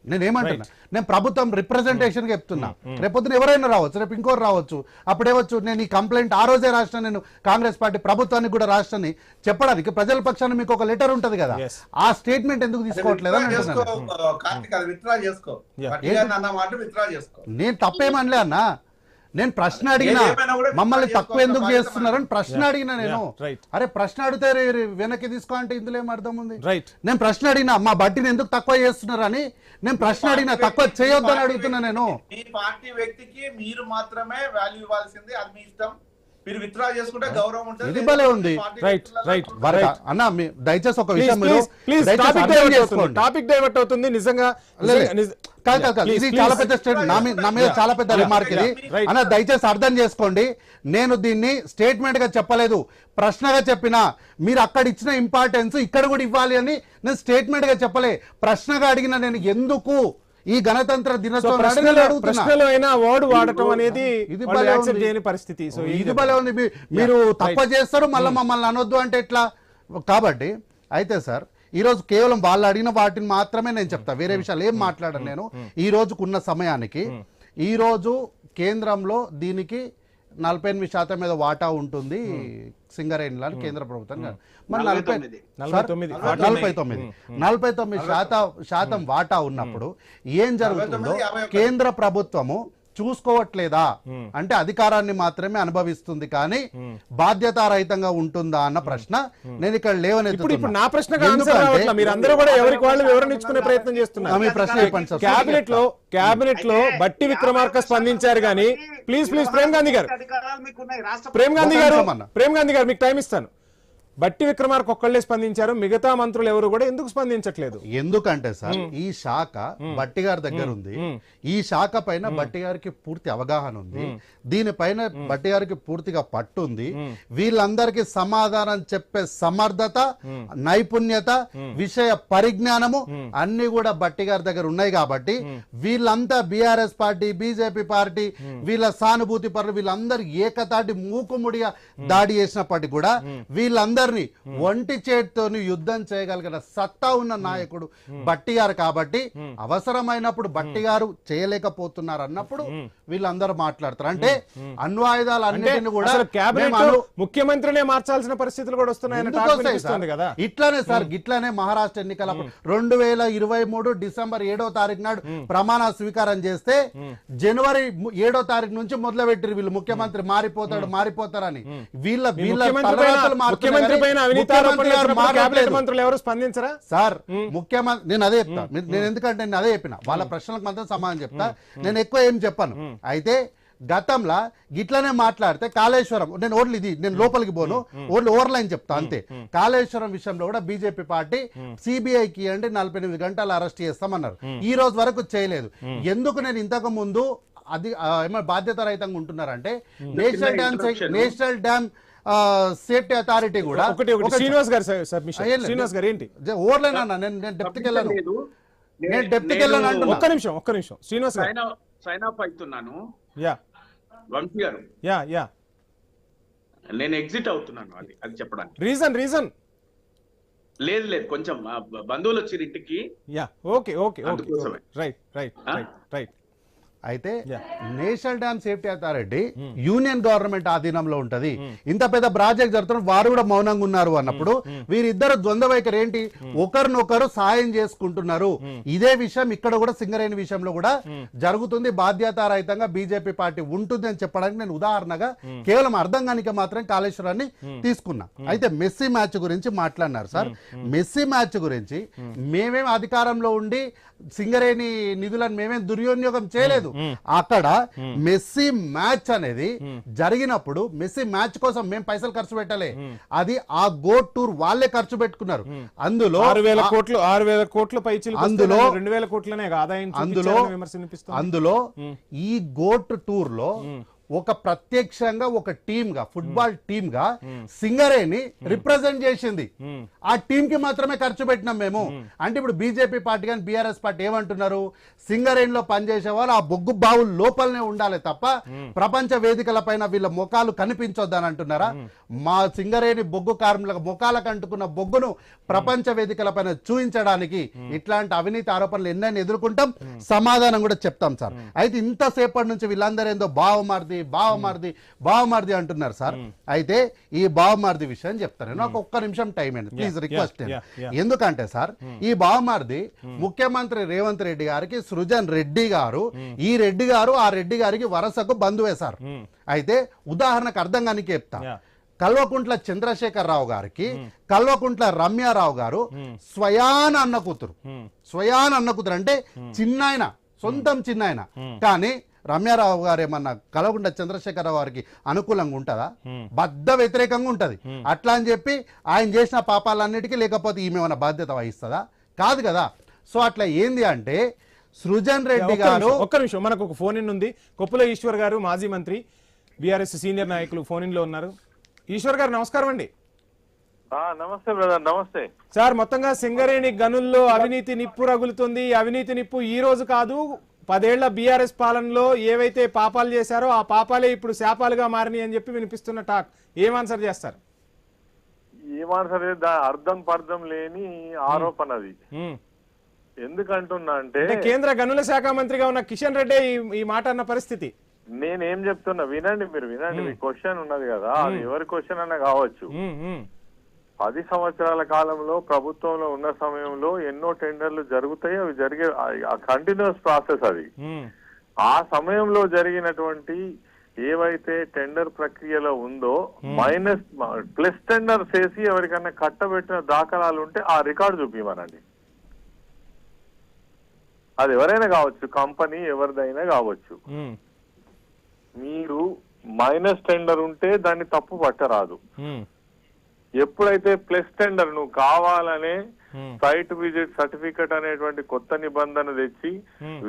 నేనేమంటున్నా, నేను ప్రభుత్వం రిప్రజెంటేషన్ చెప్తున్నా. రేపొద్దున ఎవరైనా రావచ్చు, రేపు ఇంకోరు రావచ్చు. అప్పుడేవచ్చు నేను ఈ కంప్లైంట్ ఆ రోజే రాసిన, నేను కాంగ్రెస్ పార్టీ ప్రభుత్వానికి కూడా రాష్ట్రాన్ని చెప్పడానికి ప్రజల పక్షాన మీకు ఒక లెటర్ ఉంటది కదా, ఆ స్టేట్మెంట్ ఎందుకు తీసుకోవట్లేదు అని నేను తప్పేమనలే అన్నా. నేను ప్రశ్న అడిగినా, మమ్మల్ని తక్కువ ఎందుకు చేస్తున్నారని ప్రశ్న అడిగినా. నేను అరే ప్రశ్న అడిగితే వెనక్కి తీసుకో అంటే ఇందులో ఏం అర్థం ఉంది? నేను ప్రశ్న అడిగినా, మా బట్టిని ఎందుకు తక్కువ చేస్తున్నారని నేను ప్రశ్న అడిగినా, తక్కువ చేయొద్దని అడుగుతున్నా. నేను మీ పార్టీ వ్యక్తికి మీరు మాత్రమే వాల్యూ ఇవ్వాల్సింది, అది మీ ఇష్టం. మీరు విత్డ్రా చేసుకుంటే గౌరవం ఉంటుంది. ఇది భలే ఉంది. అన్న దయచేసి ఒక విషయం టాపిక్ డైవర్ట్ అవుతుంది నిజంగా. ఇది చాలా పెద్ద స్టేట్మెంట్, నా మీద చాలా పెద్ద రిమార్క్ ఇది అన్న, దయచేసి అర్థం చేసుకోండి. నేను దీన్ని స్టేట్మెంట్ గా చెప్పలేదు, ప్రశ్నగా చెప్పినా. మీరు అక్కడ ఇచ్చిన ఇంపార్టెన్స్ ఇక్కడ కూడా ఇవ్వాలి అని నేను స్టేట్మెంట్ గా చెప్పలే, ప్రశ్నగా అడిగిన. నేను ఎందుకు ఈ గణతంత్ర దినోత్సవం వాడటం అనేది పరిస్థితి, ఇది భలే ఉంది. మీరు తప్ప చేస్తారు, మళ్ళీ మమ్మల్ని అనొద్దు అంటే ఎట్లా? కాబట్టి అయితే సార్ ఈ రోజు కేవలం వాళ్ళు అడిగిన వాటిని మాత్రమే నేను చెప్తా, వేరే విషయాలు ఏం మాట్లాడను నేను. ఈ రోజుకున్న సమయానికి ఈ రోజు కేంద్రంలో దీనికి 48% మీద వాటా ఉంటుంది సింగరేణిలో కేంద్ర ప్రభుత్వం. మరి 49% వాటా ఉన్నప్పుడు ఏం జరుగుతుందో కేంద్ర ప్రభుత్వము చూసుకోవట్లేదా అంటే అధికారాన్ని మాత్రమే అనుభవిస్తుంది కానీ బాధ్యతారహితంగా ఉంటుందా అన్న ప్రశ్న నేను ఇక్కడ లేవనెత్తుతున్నా. నా ప్రశ్నకు ఆన్సర్ రావట్లా, మీరందరూ కూడా ఎవరికి వాళ్ళు వివరణించుకునే ప్రయత్నం చేస్తున్నారు. మీ ప్రశ్న చెప్పండి సార్. క్యాబినెట్ లో బట్టి విక్రమార్క స్పందించారు కానీ ప్లీజ్ ప్రేమ్ గాంధీ గారు మీకు టైం ఇస్తాను. బట్టి విక్రమార్క ఒక్కళ్ళే స్పందించారు, మిగతా మంత్రులు ఎవరు కూడా ఎందుకు స్పందించట్లేదు? ఎందుకంటే సార్ ఈ శాఖ బట్టి గారి దగ్గర ఉంది, ఈ శాఖ పైన బట్టి గారికి పూర్తి అవగాహన ఉంది, దీనిపైన బట్టి గారికి పూర్తిగా పట్టు ఉంది. వీళ్ళందరికీ సమాధానం చెప్పే సమర్థత, నైపుణ్యత, విషయ పరిజ్ఞానము అన్ని కూడా బట్టి గారి దగ్గర ఉన్నాయి. కాబట్టి వీళ్ళంతా బీఆర్ఎస్ పార్టీ, బీజేపీ పార్టీ, వీళ్ళ సానుభూతి పరులు వీళ్ళందరూ ఏకతాటి మూకుముడిగా దాడి చేసినప్పటికీ కూడా వీళ్ళందరూ ఒంటి చేతితోని యుద్ధం చేయగలిగిన సత్తా ఉన్న నాయకుడు బట్టి గారు. కాబట్టి అవసరమైనప్పుడు బట్టి గారు చేయలేకపోతున్నారు అన్నప్పుడు వీళ్ళందరూ మాట్లాడతారు. అంటే అణ్వాయుధాలు అన్నిటిని కూడా ముఖ్యమంత్రినే మార్చాల్సిన పరిస్థితులు కూడా వస్తున్నాయి కదా. ఇట్లానే సార్, ఇట్లానే మహారాష్ట్ర ఎన్నికల 2023 డిసెంబర్ 7వ తారీఖు నాడు ప్రమాణ స్వీకారం చేస్తే జనవరి 7వ తారీఖు నుంచి మొదలుపెట్టారు వీళ్ళు ముఖ్యమంత్రి మారిపోతారని. వీళ్ళ మంత్రులు ఎవరు స్పందించరా సార్? ముఖ్యమంత్రి నేను అదే చెప్తా, నేను ఎందుకంటే నేను అదే చెప్పిన, వాళ్ళ ప్రశ్నలకు మాత్రం సమాధానం చెప్తా, నేను ఎక్కువ ఏం చెప్పాను. అయితే గతంలో గిట్లనే మాట్లాడితే కాళేశ్వరం, నేను ఓన్లీ ఇది నేను లోపలికి పోను, ఓన్లీ ఓవర్ లైన్ చెప్తా అంతే. కాళేశ్వరం విషయంలో కూడా బీజేపీ పార్టీ సిబిఐకి ఇవ్వండి 48 గంటలు అరెస్ట్ చేస్తామన్నారు, ఈ రోజు వరకు చేయలేదు. ఎందుకు నేను ఇంతకు ముందు అది ఏమో బాధ్యత రహితంగా ఉంటున్నారంటే నేషనల్ డ్యామ్ సేఫ్టీ అథారిటీ కూడా శ్రీనివాస్ గారు ఏంటి ఓవర్ లైన్ అన్న, నేను డెప్త్కి వెళ్ళను అంటున్నా. ఒక్క నిమిషం శ్రీనివాస్ గారు సైన్ అప్ అవుతున్నాను. యా వంశీ గారు, యా యా నేను ఎగ్జిట్ అవుతున్నాను. అది చెప్పడానికి రీజన్ లేదు కొంచెం బంధువులు వచ్చి ఇంటికి. Yeah okay right. అయితే National Dam Safety Authority union government ఆధీనంలో ఉంటది. ఇంత పెద్ద ప్రాజెక్ట్ జరుగుతున్న వారు కూడా మౌనంగా ఉన్నారు అన్నప్పుడు వీరిద్దరు ద్వంద్వ వైఖరి ఏంటి? ఒకరినొకరు సాయం చేసుకుంటున్నారు. ఇదే విషయం ఇక్కడ కూడా సింగరేణి విషయంలో కూడా జరుగుతుంది. బాధ్యతారహితంగా బీజేపీ పార్టీ ఉంటుంది అని చెప్పడానికి నేను ఉదాహరణగా కేవలం అర్థం కానిక మాత్రం కాళేశ్వరాన్ని తీసుకున్నా. అయితే మెస్సీ మ్యాచ్ గురించి మాట్లాడినారు సార్. మెస్సీ మ్యాచ్ గురించి మేమేం అధికారంలో ఉండి సింగరేణి నిధులను మేమేం దుర్వినియోగం చేయలేదు. అక్కడ మెస్సీ మ్యాచ్ అనేది జరిగినప్పుడు మెస్సీ మ్యాచ్ కోసం మేము పైసలు ఖర్చు పెట్టలే, అది ఆ గోట్ టూర్ వాళ్ళే ఖర్చు పెట్టుకున్నారు. అందులో 6,000 కోట్ల పైచిలు, అందులో 2,000 కోట్లనే ఆదాయం, అందులో ఈ గోట్ టూర్ లో ఒక ప్రత్యక్షంగా ఒక టీమ్ గా ఫుట్బాల్ టీమ్ గా సింగరేణి రిప్రజెంట్ చేసింది. ఆ టీమ్ కి మాత్రమే ఖర్చు పెట్టినాం మేము. అంటే ఇప్పుడు బీజేపీ పార్టీ కానీ బీఆర్ఎస్ పార్టీ ఏమంటున్నారు? సింగరేణిలో పనిచేసే వాళ్ళు ఆ బొగ్గు బావుల లోపలనే ఉండాలి తప్ప ప్రపంచ వేదికల పైన వీళ్ళ ముఖాలు కనిపించొద్దని అంటున్నారా? మా సింగరేణి బొగ్గు కార్మికుల ముఖాలకు అంటుకున్న బొగ్గును ప్రపంచ వేదికల పైన చూపించడానికి ఇట్లాంటి అవినీతి ఆరోపణలు ఎన్నైనా ఎదుర్కొంటాం, సమాధానం కూడా చెప్తాం సార్. అయితే ఇంతసేపటి నుంచి వీళ్ళందరూ ఏందో బావమార్ది అంటున్నారు సార్. అయితే ఈ బావమార్ది విషయం చెప్తాను. నాకు ఒక్క నిమిషం టైం అండి ప్లీజ్, రిక్వెస్ట్. ఎందుకంటే సార్ ఈ బావమార్ది ముఖ్యమంత్రి రేవంత్ రెడ్డి గారికి సృజన్ రెడ్డి గారు, ఈ రెడ్డి గారు ఆ రెడ్డి గారికి వరసకు బంధువే సార్. అయితే ఉదాహరణకు అర్థం కానీ చెప్తా. కల్వకుంట్ల చంద్రశేఖరరావు గారికి కల్వకుంట్ల రమ్యారావు గారు స్వయాన అన్న కూతురు అంటే చిన్నాయన, సొంతం చిన్నాయన. కానీ రమ్యారావు గారు ఏమన్నా కల్వకుంట్ల చంద్రశేఖరరావు గారికి అనుకూలంగా ఉంటుందా? బద్ద వ్యతిరేకంగా ఉంటది. అట్లా అని చెప్పి ఆయన చేసిన పాపాలన్నిటికీ లేకపోతే ఈమె ఏమైనా బాధ్యత వహిస్తుందా? కాదు కదా. సో అట్లా ఏంది అంటే సృజన్ రెడ్డి గారు, ఒక్క నిమిషం, మనకు ఒక ఫోన్ ఇన్ ఉంది. కొప్పుల ఈశ్వర్ గారు మాజీ మంత్రి, బీఆర్ఎస్ సీనియర్ నాయకులు ఫోన్ ఇన్ లో ఉన్నారు. ఈశ్వర్ గారు నమస్కారం అండి. నమస్తే బ్రదర్. నమస్తే సార్. మొత్తంగా సింగరేణి గనుల్లో అవినీతి నిప్పు రగులుతుంది. అవినీతి నిప్పు ఈ రోజు కాదు, 10 ఏళ్ల బీఆర్ఎస్ పాలనలో ఏవైతే పాపాలు చేశారో ఆ పాపాలే ఇప్పుడు శాపాలుగా మారినాయి అని చెప్పి వినిపిస్తున్న టాక్. ఏం ఆన్సర్ చేస్తారు? అర్థం పర్థం లేని ఆరోపణ అది. ఎందుకంటున్నా అంటే కేంద్ర గనుల శాఖ మంత్రిగా ఉన్న కిషన్ రెడ్డి ఈ మాట అన్న పరిస్థితి. నేనేం చెప్తున్నా వినండి, మీరు వినండి. మీ క్వశ్చన్ ఉన్నది కదా, అది ఎవరి క్వశ్చన్ అన్న కావచ్చు. 10 సంవత్సరాల కాలంలో ప్రభుత్వంలో ఉన్న సమయంలో ఎన్నో టెండర్లు జరుగుతాయి, అవి జరిగే కంటిన్యూస్ ప్రాసెస్ అది. ఆ సమయంలో జరిగినటువంటి ఏవైతే టెండర్ ప్రక్రియలో ఉందో ప్లస్ టెండర్ చేసి ఎవరికన్నా కట్టబెట్టిన దాఖలాలు ఉంటే ఆ రికార్డు చూపిమనండి. అది ఎవరైనా కావచ్చు, కంపెనీ ఎవరిదైనా కావచ్చు. మీరు మైనస్ టెండర్ ఉంటే దాన్ని తప్పు పట్టరాదు. ఎప్పుడైతే ప్లస్ టెండర్ నువ్వు కావాలనే సైట్ విజిట్ సర్టిఫికెట్ అనేటువంటి కొత్త నిబంధన తెచ్చి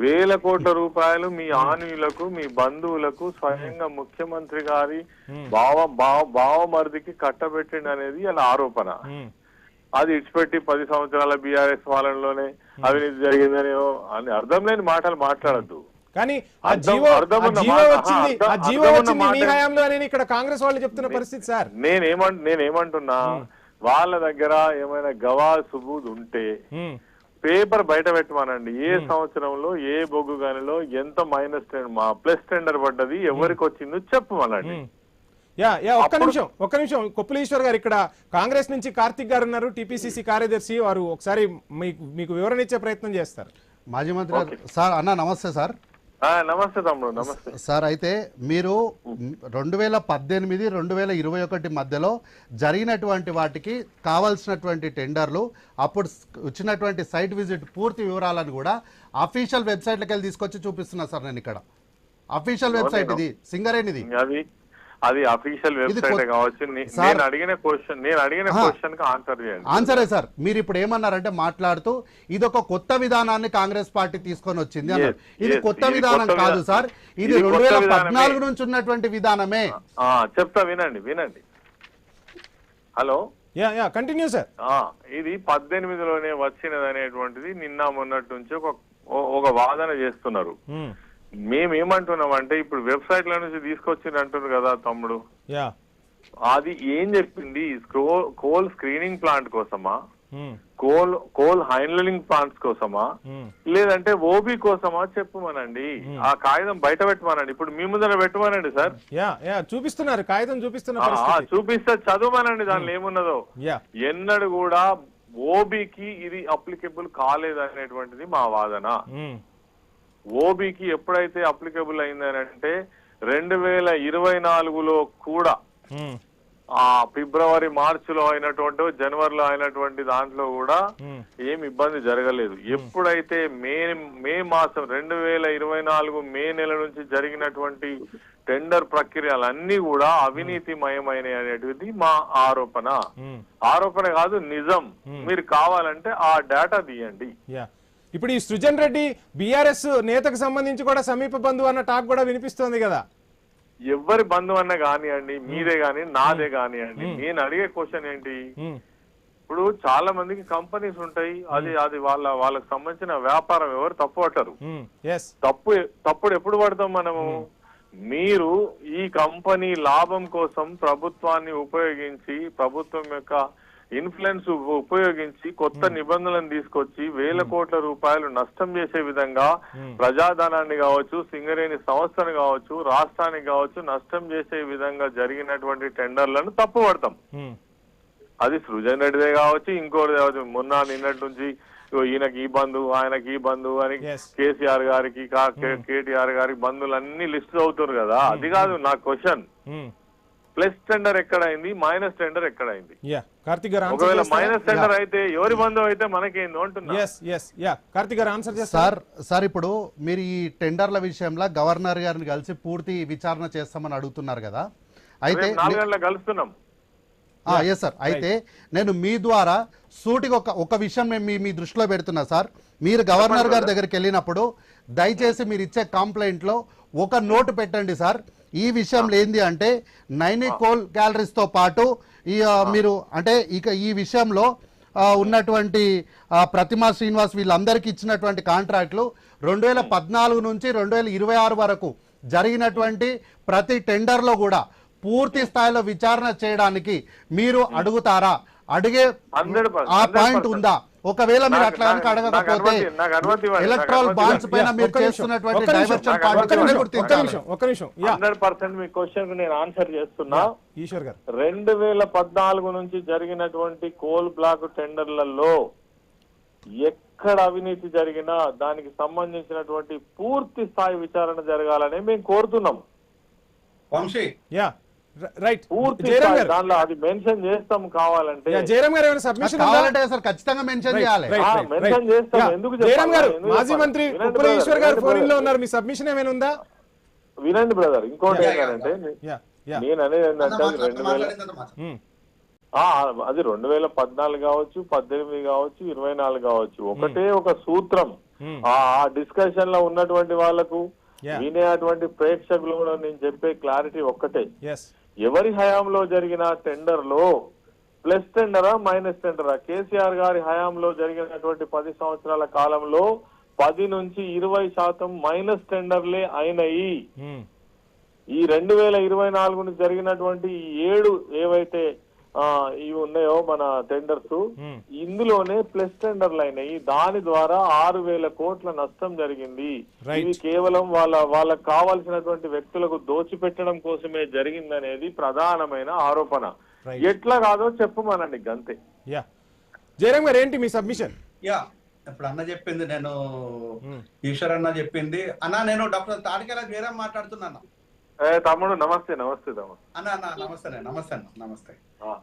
1,000 కోట్ల రూపాయలు మీ ఆనీయులకు, మీ బంధువులకు, స్వయంగా ముఖ్యమంత్రి గారి బావమరిదికి కట్టబెట్టిండి అనేది అలా ఆరోపణ. అది ఇచ్చిపెట్టి 10 సంవత్సరాల బీఆర్ఎస్ పాలనలోనే అవినీతి జరిగిందని అని అర్థం లేని మాటలు మాట్లాడద్దు. కానీ ఇక్కడ కాంగ్రెస్ వాళ్ళు చెప్తున్న పరిస్థితి సార్. నేనేమంటున్నా, వాళ్ళ దగ్గర ఏమైనా గవా సుబూద్ ఉంటే పేపర్ బయట పెట్టమనండి. ఏ సంవత్సరంలో ఏ బొగ్గు గనిలో ఎంత మైనస్ ప్లస్ టెండర్ పడ్డది, ఎవరికి వచ్చిందో చెప్పమనండి. ఒక్క నిమిషం కొప్పులీశ్వర్ గారు, ఇక్కడ కాంగ్రెస్ నుంచి కార్తిక్ గారు ఉన్నారు, టిపిసిసి కార్యదర్శి. వారు ఒకసారి మీకు వివరణ ఇచ్చే ప్రయత్నం చేస్తారు. మాజీ మంత్రి సార్. అన్న నమస్తే సార్. నమస్తే తమ్ముడు. నమస్తే సార్. అయితే మీరు 2018, 2021 మధ్యలో జరిగినటువంటి వాటికి కావాల్సినటువంటి టెండర్లు, అప్పుడు వచ్చినటువంటి సైట్ విజిట్ పూర్తి వివరాలను కూడా అఫీషియల్ వెబ్సైట్లకి వెళ్ళి తీసుకొచ్చి చూపిస్తున్నా సార్ నేను ఇక్కడ. అఫీషియల్ వెబ్సైట్ ఇది సింగరేణిది. అది అఫీషియల్ వెబ్సైట్ కావచ్చు. నేను అడిగిన క్వశ్చన్ కి ఆన్సర్ చేయండి. ఆన్సరే సార్. మీరు ఇప్పుడు ఏమన్నారంటే మాట్లాడుతూ ఇది ఒక కొత్త విధానాన్ని కాంగ్రెస్ పార్టీ తీసుకొని వచ్చింది అన్నారు. ఇది కొత్త విధానం కాదు సార్, ఇది 2014 నుంచి ఉన్నటువంటి విధానమే. చెప్తా వినండి. Hello, continue sir. ఇది 18లోనే వచ్చినది అనేటువంటిది నిన్న మొన్నటి నుంచి ఒక వాదన చేస్తున్నారు. మేమేమంటున్నాం అంటే ఇప్పుడు వెబ్సైట్ల నుంచి తీసుకొచ్చింది అంటున్నారు కదా తమ్ముడు, అది ఏం చెప్పింది? కోల్ స్క్రీనింగ్ ప్లాంట్ కోసమా, కోల్ హ్యాండ్లింగ్ ప్లాంట్స్ కోసమా, లేదంటే ఓబీ కోసమా చెప్పమనండి. ఆ కాగితం బయట పెట్టమనండి. ఇప్పుడు మీ ముందర పెట్టమనండి సార్. చూపిస్తున్నారు కాగితం, చూపిస్తే చదువుమనండి దానిలో ఏమున్నదో. ఎన్నడూ కూడా ఓబీకి ఇది అప్లికేబుల్ కాలేదు అనేటువంటిది మా వాదన. ఓబీకి ఎప్పుడైతే అప్లికేబుల్ అయిందనంటే 2024లో కూడా ఆ ఫిబ్రవరి మార్చిలో అయినటువంటి జనవరిలో అయినటువంటి దాంట్లో కూడా ఏం ఇబ్బంది జరగలేదు. ఎప్పుడైతే మే మాసం 2024 మే నెల నుంచి జరిగినటువంటి టెండర్ ప్రక్రియలన్నీ కూడా అవినీతిమయమైనవి అనేటిది మా ఆరోపణ కాదు, నిజం. మీరు కావాలంటే ఆ డేటా తీయండి. ఇప్పుడు ఈ సృజన్ రెడ్డి బీఆర్ఎస్ నేతకు సంబంధించి కూడా సమీప బంధువు అన్న టాక్ కూడా వినిపిస్తోంది కదా. ఎవరి బంధువు అన్న కానివ్వండి, మీదే కాని నాదే కానివ్వండి, నేను అడిగే క్వశ్చన్ ఏంటి? ఇప్పుడు చాలా మందికి కంపెనీస్ ఉంటాయి, అది వాళ్ళకి సంబంధించిన వ్యాపారం. ఎవరు తప్పు పట్టరు. తప్పుడు ఎప్పుడు పడతాం మనము? మీరు ఈ కంపెనీ లాభం కోసం ప్రభుత్వాన్ని ఉపయోగించి, ప్రభుత్వం యొక్క ఇన్ఫ్లుయెన్స్ ఉపయోగించి కొత్త నిబంధనలను తీసుకొచ్చి వేల కోట్ల రూపాయలు నష్టం చేసే విధంగా ప్రజాధనాన్ని కావచ్చు, సింగరేణి సంస్థను కావచ్చు, రాష్ట్రానికి కావచ్చు నష్టం చేసే విధంగా జరిగినటువంటి టెండర్లను తప్పు పడతాం. అది సృజన్ రెడ్డిదే కావచ్చు, ఇంకోటి కావచ్చు. మొన్న నిన్నటి నుంచి ఈయనకి ఈ బంధువు, ఆయనకి ఈ బంధువు అని కేసీఆర్ గారికి, కేటీఆర్ గారికి బంధువులన్నీ లిస్ట్ అవుతారు కదా. అది కాదు నా క్వశ్చన్. ప్లస్ టెండర్ ఎక్కడైంది, మైనస్ టెండర్ ఎక్కడైంది? ఒకవేళ మైనస్ టెండర్ అయితే ఎవరి బంధువు అయితే మనకేందో అంటున్నా. సార్ ఇప్పుడు మీరు ఈ టెండర్ల విషయంలో గవర్నర్ గారిని కలిసి పూర్తి విచారణ చేస్తామని అడుగుతున్నారు కదా. అయితే 4 గంటలకు కలుస్తున్నాం. Yes sir. అయితే నేను మీ ద్వారా సూటికి ఒక విషయం నేను మీ దృష్టిలో పెడుతున్నా సార్. మీరు గవర్నర్ గారి దగ్గరికి వెళ్ళినప్పుడు దయచేసి మీరు ఇచ్చే కంప్లైంట్ లో ఒక నోటు పెట్టండి సార్. ఈ విషయంలో ఏంది అంటే నైని కోల్ గ్యాలరీస్ తో పాటు మీరు అంటే ఇక ఈ విషయంలో ఉన్నటువంటి ప్రతిమా శ్రీనివాస్ వీళ్ళందరికీ ఇచ్చినటువంటి కాంట్రాక్ట్లు 2014 నుంచి 2026 వరకు జరిగినటువంటి ప్రతి టెండర్లో కూడా పూర్తి స్థాయిలో విచారణ చేయడానికి మీరు అడుగుతారా? అడిగే ఆ పాయింట్ ఉందా? ఒకవేళ మీరు అట్లా కనుక అడగకపోతే ఎలక్ట్రల్ బాండ్స్ పైన మీరు చేస్తున్నటువంటి డైవర్షన్ పార్టీ గుర్తించాలి. 100% మీ క్వశ్చన్ నేను ఆన్సర్ చేస్తున్నా. 2014 నుంచి జరిగినటువంటి కోల్ బ్లాక్ టెండర్లలో ఎక్కడ అవినీతి జరిగినా దానికి సంబంధించినటువంటి పూర్తి స్థాయి విచారణ జరగాలని మేము కోరుతున్నాం. వంశీ దాంట్లో అది మెన్షన్ చేస్తాం. కావాలంటే ఖచ్చితంగా మెన్షన్ చేయాలి. మెన్షన్ చేస్తాం. ఎందుకు మాజీ మంత్రి ఈశ్వర్ గారు ఫోన్ లో ఉన్నారు. మీ సబ్మిషన్ ఏమైనా ఉందా? వినండి బ్రదర్. ఇంకోటి ఏంటంటే నేను అనేది ఏంటంటే అది 2014 కావచ్చు, 18 కావచ్చు, 24 కావచ్చు. ఒకటే ఒక సూత్రం. ఆ డిస్కషన్ లో ఉన్నటువంటి వాళ్లకు వినేటువంటి ప్రేక్షకులు కూడా నేను చెప్పే క్లారిటీ ఒక్కటే. ఎవరి హయాంలో జరిగిన టెండర్ లో ప్లస్ టెండరా మైనస్ టెండరా? కేసీఆర్ గారి హయాంలో జరిగినటువంటి 10 సంవత్సరాల కాలంలో 10 నుంచి 20% మైనస్ టెండర్లే అయినాయి. ఈ 2024 నుంచి జరిగినటువంటి 7 ఏవైతే ఇవి ఉన్నాయో మన టెండర్స్, ఇందులోనే ప్లస్ టెండర్లు అయినాయి. దాని ద్వారా 6,000 కోట్ల నష్టం జరిగింది. ఇది కేవలం వాళ్ళకు కావాల్సినటువంటి వ్యక్తులకు దోచిపెట్టడం కోసమే జరిగిందనేది ప్రధానమైన ఆరోపణ. ఎట్లా కాదో చెప్పమనండి గంతే. జయరామ్ గారు ఏంటి మీ సబ్మిషన్? ఇప్పుడు అన్న చెప్పింది, నేను ఈశ్వర్ అన్న చెప్పింది. అన్న నేను డాక్టర్ తాడికల జయరామ్ మాట్లాడుతున్నాను. తమ్ముడు నమస్తే. నమస్తే తమ్ముడు. నమస్తే.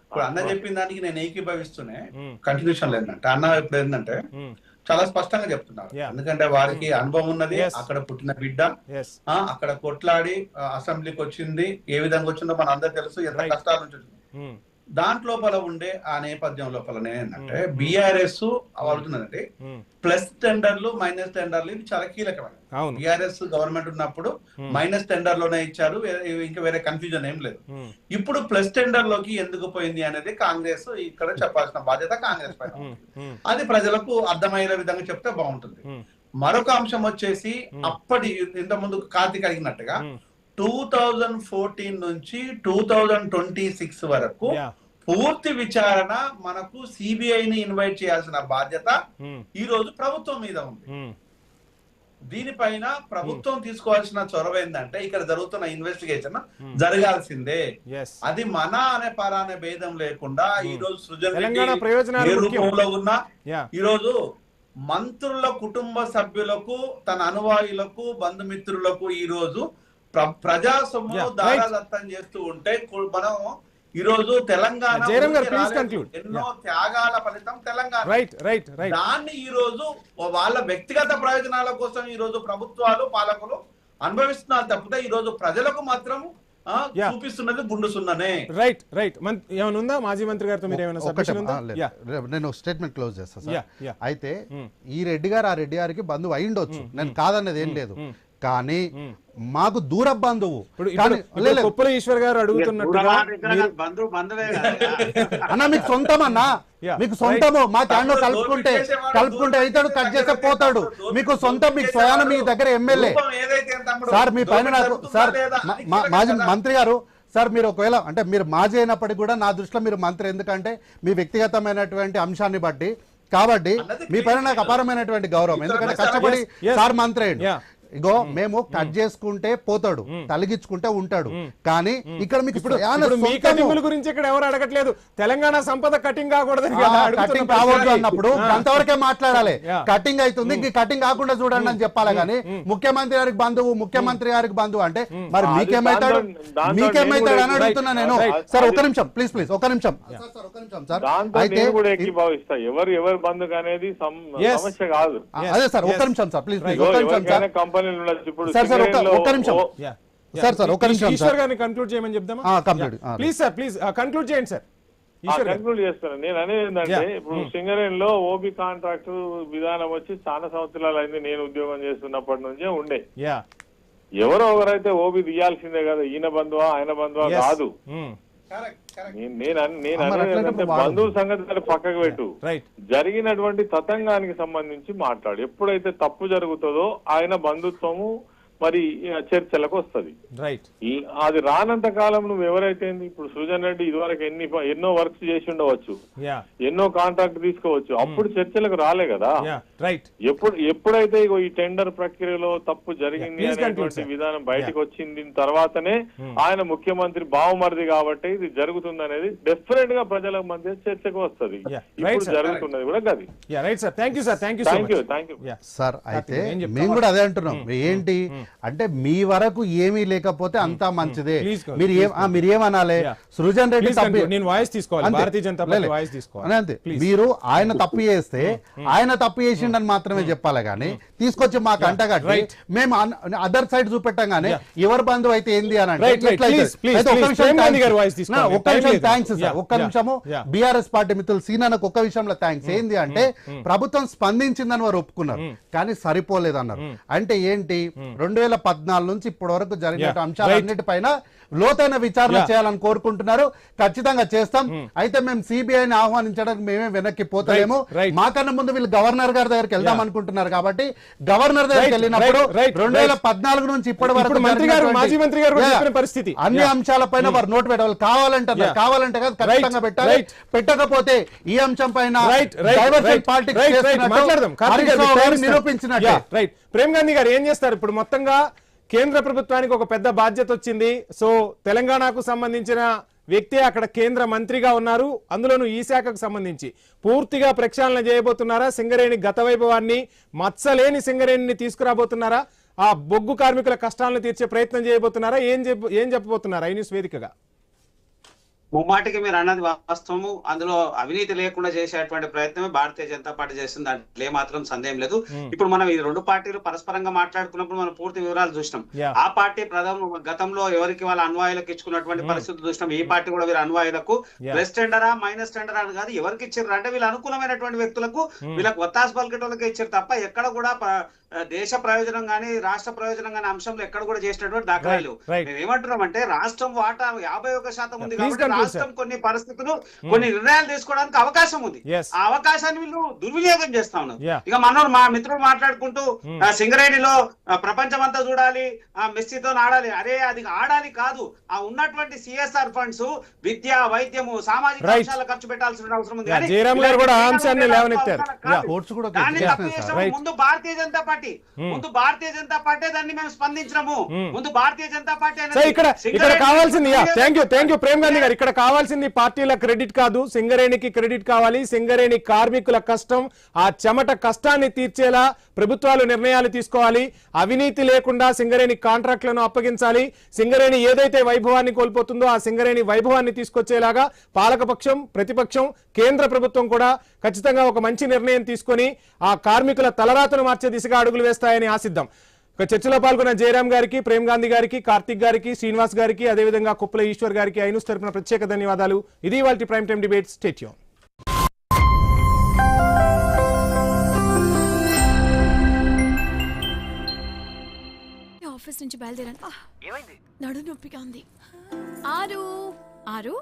ఇప్పుడు అన్న చెప్పిన దానికి నేను ఏకీభవిస్తూనే కంటిన్యూషన్ ఏంటంటే, అన్న ఇప్పుడు ఏంటంటే చాలా స్పష్టంగా చెప్తున్నారు. ఎందుకంటే వారికి అనుభవం ఉన్నది, అక్కడ పుట్టిన బిడ్డ, అక్కడ కొట్లాడి అసెంబ్లీకి వచ్చింది, ఏ విధంగా వచ్చిందో మన అందరికి తెలుసు, ఎంత కష్టాల నుంచి వచ్చింది. దాంట్లోపల ఉండే ఆ నేపథ్యం లోపల ఏంటంటే బీఆర్ఎస్ అవుతుందండి, ప్లస్ టెండర్లు మైనస్ టెండర్లు ఇది చాలా కీలకమైన. బీఆర్ఎస్ గవర్నమెంట్ ఉన్నప్పుడు మైనస్ టెండర్ లోనే ఇచ్చారు, ఇంకా వేరే కన్ఫ్యూజన్ ఏం లేదు. ఇప్పుడు ప్లస్ టెండర్ లోకి ఎందుకు పోయింది అనేది కాంగ్రెస్ ఇక్కడ చెప్పాల్సిన బాధ్యత కాంగ్రెస్ పైన. అది ప్రజలకు అర్థమయ్యే విధంగా చెప్తే బాగుంటుంది. మరొక అంశం వచ్చేసి అప్పటి ఇంత ముందు కార్తీక్ అడిగినట్టుగా 2014 నుంచి 2026 వరకు పూర్తి విచారణ మనకు సిబిఐని ఇన్వైట్ చేయాల్సిన బాధ్యత ఈ రోజు ప్రభుత్వం మీద ఉంది. దీనిపైన ప్రభుత్వం తీసుకోవాల్సిన చొరవ ఏంటంటే ఇక్కడ జరుగుతున్న ఇన్వెస్టిగేషన్ జరగాల్సిందే. అది మన అనే పరా అనే భేదం లేకుండా ఈ రోజు సృజన్ రూపంలో ఉన్న ఈ రోజు మంత్రుల కుటుంబ సభ్యులకు, తన అనువాయులకు, బంధుమిత్రులకు ఈ రోజు ప్రజా సొమ్ము దారాదత్తం చేస్తూ ఉంటే మనం ఈ రోజు తెలంగాణ ఎన్నో త్యాగాల ఫలితం తెలంగాణ. దాన్ని ఈ రోజు వాళ్ళ వ్యక్తిగత ప్రయోజనాల కోసం ఈ రోజు ప్రభుత్వాలు పాలకులు అనుభవిస్తున్నారు తప్పితే ఈ రోజు ప్రజలకు మాత్రం చూపిస్తున్నది గుండు సున్ననే. రైట్ రైట్ ఏమైనా ఉందా మాజీ మంత్రి గారితో మీరు ఏమైనా? నేను స్టేట్మెంట్ క్లోజ్ చేస్తాను సార్. అయితే ఈ రెడ్డి గారు ఆ రెడ్డి గారికి బంధువు అయ్యిండొచ్చు, నేను కాదన్నది ఏం లేదు. కానీ మాకు దూర బంధువు కొప్పుల ఈశ్వర్ గారు అడుగుతున్నట్టుగా అన్న మీకు సొంతం అన్నా, మీకు సొంతము. మా క్యాండో కలుపుకుంటే అవుతాడు, కట్ చేస్తే పోతాడు. మీకు సొంతం, మీకు స్వయాన మీ దగ్గర ఎమ్మెల్యే సార్. మీ పైన నాకు సార్ మాజీ మంత్రి గారు సార్, మీరు ఒకవేళ అంటే మీరు మాజీ అయినప్పటికీ కూడా నా దృష్టిలో మీరు మంత్రి, ఎందుకంటే మీ వ్యక్తిగతమైనటువంటి అంశాన్ని బట్టి. కాబట్టి మీ పైన నాకు అపారమైనటువంటి గౌరవం, ఎందుకంటే కష్టపడి సార్ మంత్రి అయ్యాడు. ఇగో మేము కట్ చేసుకుంటే పోతాడు, తలిగించుకుంటే ఉంటాడు. కానీ ఇక్కడ మీకు గురించి ఇక్కడ ఎవరు అడగట్లేదు. తెలంగాణ సంపద కటింగ్ కాకూడదు, కటింగ్ కావద్దు అన్నప్పుడు అంతవరకే మాట్లాడాలి. కటింగ్ అవుతుంది, ఇంక కటింగ్ కాకుండా చూడండి అని చెప్పాలి. కానీ ముఖ్యమంత్రి గారికి బంధువు, ముఖ్యమంత్రి గారికి బంధువు అంటే మరి మీకేమైతాడు అని అడుగుతున్నా నేను. సార్ ఒక నిమిషం ప్లీజ్, ఒక నిమిషం సార్. అయితే ఎవరు బంధువు అనేది సమస్య కాదు. అదే సార్ ఒక నిమిషం సార్ ప్లీజ్, ఒక నిమిషం సార్. సార్ సార్ ఒక్క నిమిషం సార్ ఒక్క నిమిషం ఈశ్వర్ గారిని కంక్లూడ్ చేయమని చెప్దామా? ప్లీజ్ సార్, ప్లీజ్ కంక్లూడ్ చేయండి సార్. కంక్లూడ్ చేస్తాను. నేను అనేది ఏంటంటే ఇప్పుడు సింగరేణిలో ఓబీ కాంట్రాక్ట్ విధానం వచ్చి చాలా సంవత్సరాలు అయింది. నేను ఉద్యోగం చేస్తున్నప్పటి నుంచే ఉండే. ఎవరో ఒకరైతే ఓబీ తీయాల్సిందే కదా, ఈయన బంధువా ఆయన బంధువా కాదు. నేను అనేది బంధువు సంగతి పక్కకు పెట్టు, జరిగినటువంటి తతంగానికి సంబంధించి మాట్లాడు. ఎప్పుడైతే తప్పు జరుగుతుందో ఆయన బంధుత్వము మరి చర్చలకు వస్తుంది. అది రానంత కాలం నువ్వు ఎవరైతే ఇప్పుడు సృజన్ రెడ్డి ఇదివరకు ఎన్నో వర్క్స్ చేసి ఉండవచ్చు, ఎన్నో కాంట్రాక్ట్ తీసుకోవచ్చు, అప్పుడు చర్చలకు రాలే కదా. ఎప్పుడైతే ఈ టెండర్ ప్రక్రియలో తప్పు జరిగింది అనేటువంటి విధానం బయటకు వచ్చింది తర్వాతనే ఆయన ముఖ్యమంత్రి బావమరిది కాబట్టి ఇది జరుగుతుంది అనేది డెఫినెట్ గా ప్రజల మధ్య చర్చకు వస్తుంది. ఇప్పుడు జరుగుతున్నది కూడా అది. సార్ అయితే మేము కూడా అదే అంటున్నాం. ఏంటి అంటే మీ వరకు ఏమీ లేకపోతే అంతా మంచిదే. మీరు ఏమనాలి? సృజన్ రెడ్డి మీరు ఆయన తప్పు చేస్తే ఆయన తప్పు చేసిండని మాత్రమే చెప్పాలి. కానీ తీసుకొచ్చి మాకు అంటగట్టి మేము అదర్ సైడ్ చూపెట్టాం. కానీ ఎవరి బంధువు అయితే ఏంది అని అంటే ఒక్క నిమిషము బీఆర్ఎస్ పార్టీ మిత్రులు సీనాకు ఒక్క విషయంలో థ్యాంక్స్. ఏంది అంటే ప్రభుత్వం స్పందించిందని వారు ఒప్పుకున్నారు, కానీ సరిపోలేదు అన్నారు. అంటే ఏంటి 2014 నుంచి ఇప్పటి వరకు జరిగిన అంశాలన్నిటిపైన లోతైన విచారణ చేయాలని కోరుకుంటున్నారు. ఖచ్చితంగా చేస్తాం. అయితే మేము సిబిఐని ఆహ్వానించడానికి మేమే వెనక్కి పోతామేమో. మాకన్నా ముందు వీళ్ళు గవర్నర్ గారి దగ్గరికి వెళ్దాం అనుకుంటున్నారు. కాబట్టి గవర్నర్ దగ్గరికి వెళ్ళినప్పుడు 2014 నుంచి ఇప్పటి వరకు పరిస్థితి అన్ని అంశాలపైన వారు నోటు పెట్టాలి. కావాలంటే కాదు, ఖచ్చితంగా పెట్టాలి. పెట్టకపోతే ఈ అంశం పైన నిరూపించినట్టు. ప్రేమ్ గాంధీ గారు ఏం చేస్తారు? ఇప్పుడు మొత్తంగా కేంద్ర ప్రభుత్వానికి ఒక పెద్ద బాధ్యత వచ్చింది. సో తెలంగాణకు సంబంధించిన వ్యక్తి అక్కడ కేంద్ర మంత్రిగా ఉన్నారు, అందులోనూ ఈ శాఖకు సంబంధించి పూర్తిగా ప్రక్షాళన చేయబోతున్నారా? సింగరేణి గత వైభవాన్ని, మత్సలేని సింగరేణిని తీసుకురాబోతున్నారా? ఆ బొగ్గు కార్మికుల కష్టాలను తీర్చే ప్రయత్నం చేయబోతున్నారా? ఏం చెప్పబోతున్నారా ఈ న్యూస్ వేదికగా? ముమ్మాటికి మీరు అన్నది వాస్తవము. అందులో అవినీతి లేకుండా చేసేటువంటి ప్రయత్నమే భారతీయ జనతా పార్టీ చేస్తుంది, దాంట్లో ఏమాత్రం సందేహం లేదు. ఇప్పుడు మనం ఈ రెండు పార్టీలు పరస్పరంగా మాట్లాడుకున్నప్పుడు మనం పూర్తి వివరాలు చూసినాం. ఆ పార్టీ గతంలో ఎవరికి వాళ్ళ అన్వాయులకు ఇచ్చుకున్నటువంటి పరిస్థితులు చూసినాం. ఈ పార్టీ కూడా వీళ్ళ అన్వాయులకు ప్లస్ టెండరా మైనస్ టెండరా అని కాదు, ఎవరికి ఇచ్చారు అంటే వీళ్ళు అనుకూలమైనటువంటి వ్యక్తులకు, వీళ్ళకి ఒత్తాసు పలికేటోళ్ళకి ఇచ్చారు తప్ప ఎక్కడ కూడా దేశ ప్రయోజనం గానీ రాష్ట్ర ప్రయోజనం గానీ అంశంలో ఎక్కడ కూడా చేసినటువంటి దాఖలాలు. మేము ఏమంటున్నామంటే రాష్ట్రం వాటా 51% ఉంది కాబట్టి రాష్ట్రం కొన్ని పరిస్థితులు కొన్ని నిర్ణయాలు తీసుకోవడానికి అవకాశం ఉంది. ఆ అవకాశాన్ని వీళ్ళు దుర్వినియోగం చేస్తా ఉన్నారు. ఇక మా మిత్రులు మాట్లాడుకుంటూ సింగరేణిలో ప్రపంచం అంతా చూడాలి, మెస్సీతో ఆడాలి. అరే అది ఆడాలి కాదు, ఆ ఉన్నటువంటి సిఎస్ఆర్ ఫండ్స్ విద్య వైద్యము సామాజిక అంశాలు ఖర్చు పెట్టాల్సిన అవసరం ఉంది. ముందు భారతీయ జనతా పార్టీ దాన్ని మేము స్పందించినాము. ముందు భారతీయ జనతా పార్టీ ఇక్కడ కావాల్సింది థ్యాంక్ యూ ప్రేమ్ గాంధీ గారు, ఇక్కడ కావాల్సింది పార్టీల క్రెడిట్ కాదు, సింగరేణికి క్రెడిట్ కావాలి. సింగరేణి కార్మికుల కష్టం, ఆ చెమట కష్టాన్ని తీర్చేలా ప్రభుత్వాలు నిర్ణయాలు తీసుకోవాలి. అవినీతి లేకుండా సింగరేణి కాంట్రాక్టులను అప్పగించాలి. సింగరేణి ఏదైతే వైభవాన్ని కోల్పోతుందో ఆ సింగరేణి వైభవాన్ని తీసుకొచ్చేలాగా పాలకపక్షం ప్రతిపక్షం కేంద్ర ప్రభుత్వం కూడా ఖచ్చితంగా ఒక మంచి నిర్ణయం తీసుకొని ఆ కార్మికుల తలరాతను మార్చే దిశగా అడుగులు వేస్తాయని ఆశిద్దాం. చర్చలో పాల్గొన్న జయరాం గారికి, ప్రేమ్ గాంధీ గారికి, కార్తిక్ గారికి, శ్రీనివాస్ గారికి, అదేవిధంగా కుప్పల ఈశ్వర్ గారికి ఐనూస్ తరపున ప్రత్యేక ధన్యవాదాలు. ఇది ఇవాల్టి prime time debate. Stay tune. Office నుంచి బయలుదేరాను, నడు నొప్పిగా ఉంది. ఆరు ఆరు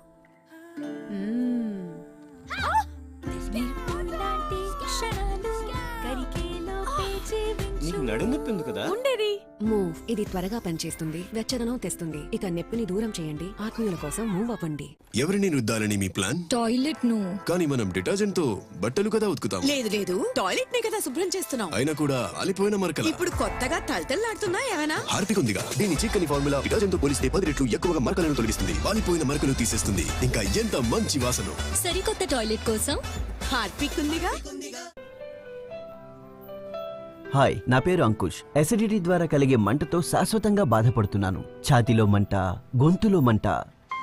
నీకు నడుము నొప్పి ఉంది కదా, ఉండేది మూవ్. ఇది త్వరగా పనిచేస్తుంది, వెచ్చదనం తెస్తుంది. ఇక నొప్పిని దూరం చేయండి, ఆత్మీయుల కోసం మూవ్ అవ్వండి. ఎవరిని రుద్దాలని మీ ప్లాన్? టాయిలెట్ ను. కానీ మనం డిటర్జెంట్ తో బట్టలు కదా ఉతుకుతాం. లేదు లేదు, టాయిలెట్ నే కదా శుభ్రం చేస్తున్నాం. అయినా కూడా అలిపోయిన మరకల. ఇప్పుడు కొత్తగా తలతల్లాడుతున్నా ఏమైనా? హార్పిక్ ఉందిగా, దీని చిక్కని ఫార్ములా డిటర్జెంట్ తో పోలిస్తే 10 రెట్లు ఎక్కువగా మరకలను తొలగిస్తుంది, వాలిపోయిన మరకలు తీసేస్తుంది. ఇంకా ఎంత మంచి వాసన. సరికొత్త టాయిలెట్ కోసం హార్పిక్ ఉందిగా. హాయ్, నా పేరు అంకుష్. ఎసిడిటీ ద్వారా కలిగే మంటతో శాశ్వతంగా బాధపడుతున్నాను. ఛాతీలో మంట, గొంతులో మంట,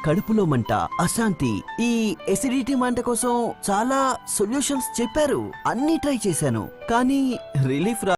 కడుపులో మంట, అశాంతి. ఈ ఎసిడిటీ మంట కోసం చాలా సొల్యూషన్స్ చెప్పారు, అన్ని ట్రై చేశాను, కానీ రిలీఫ్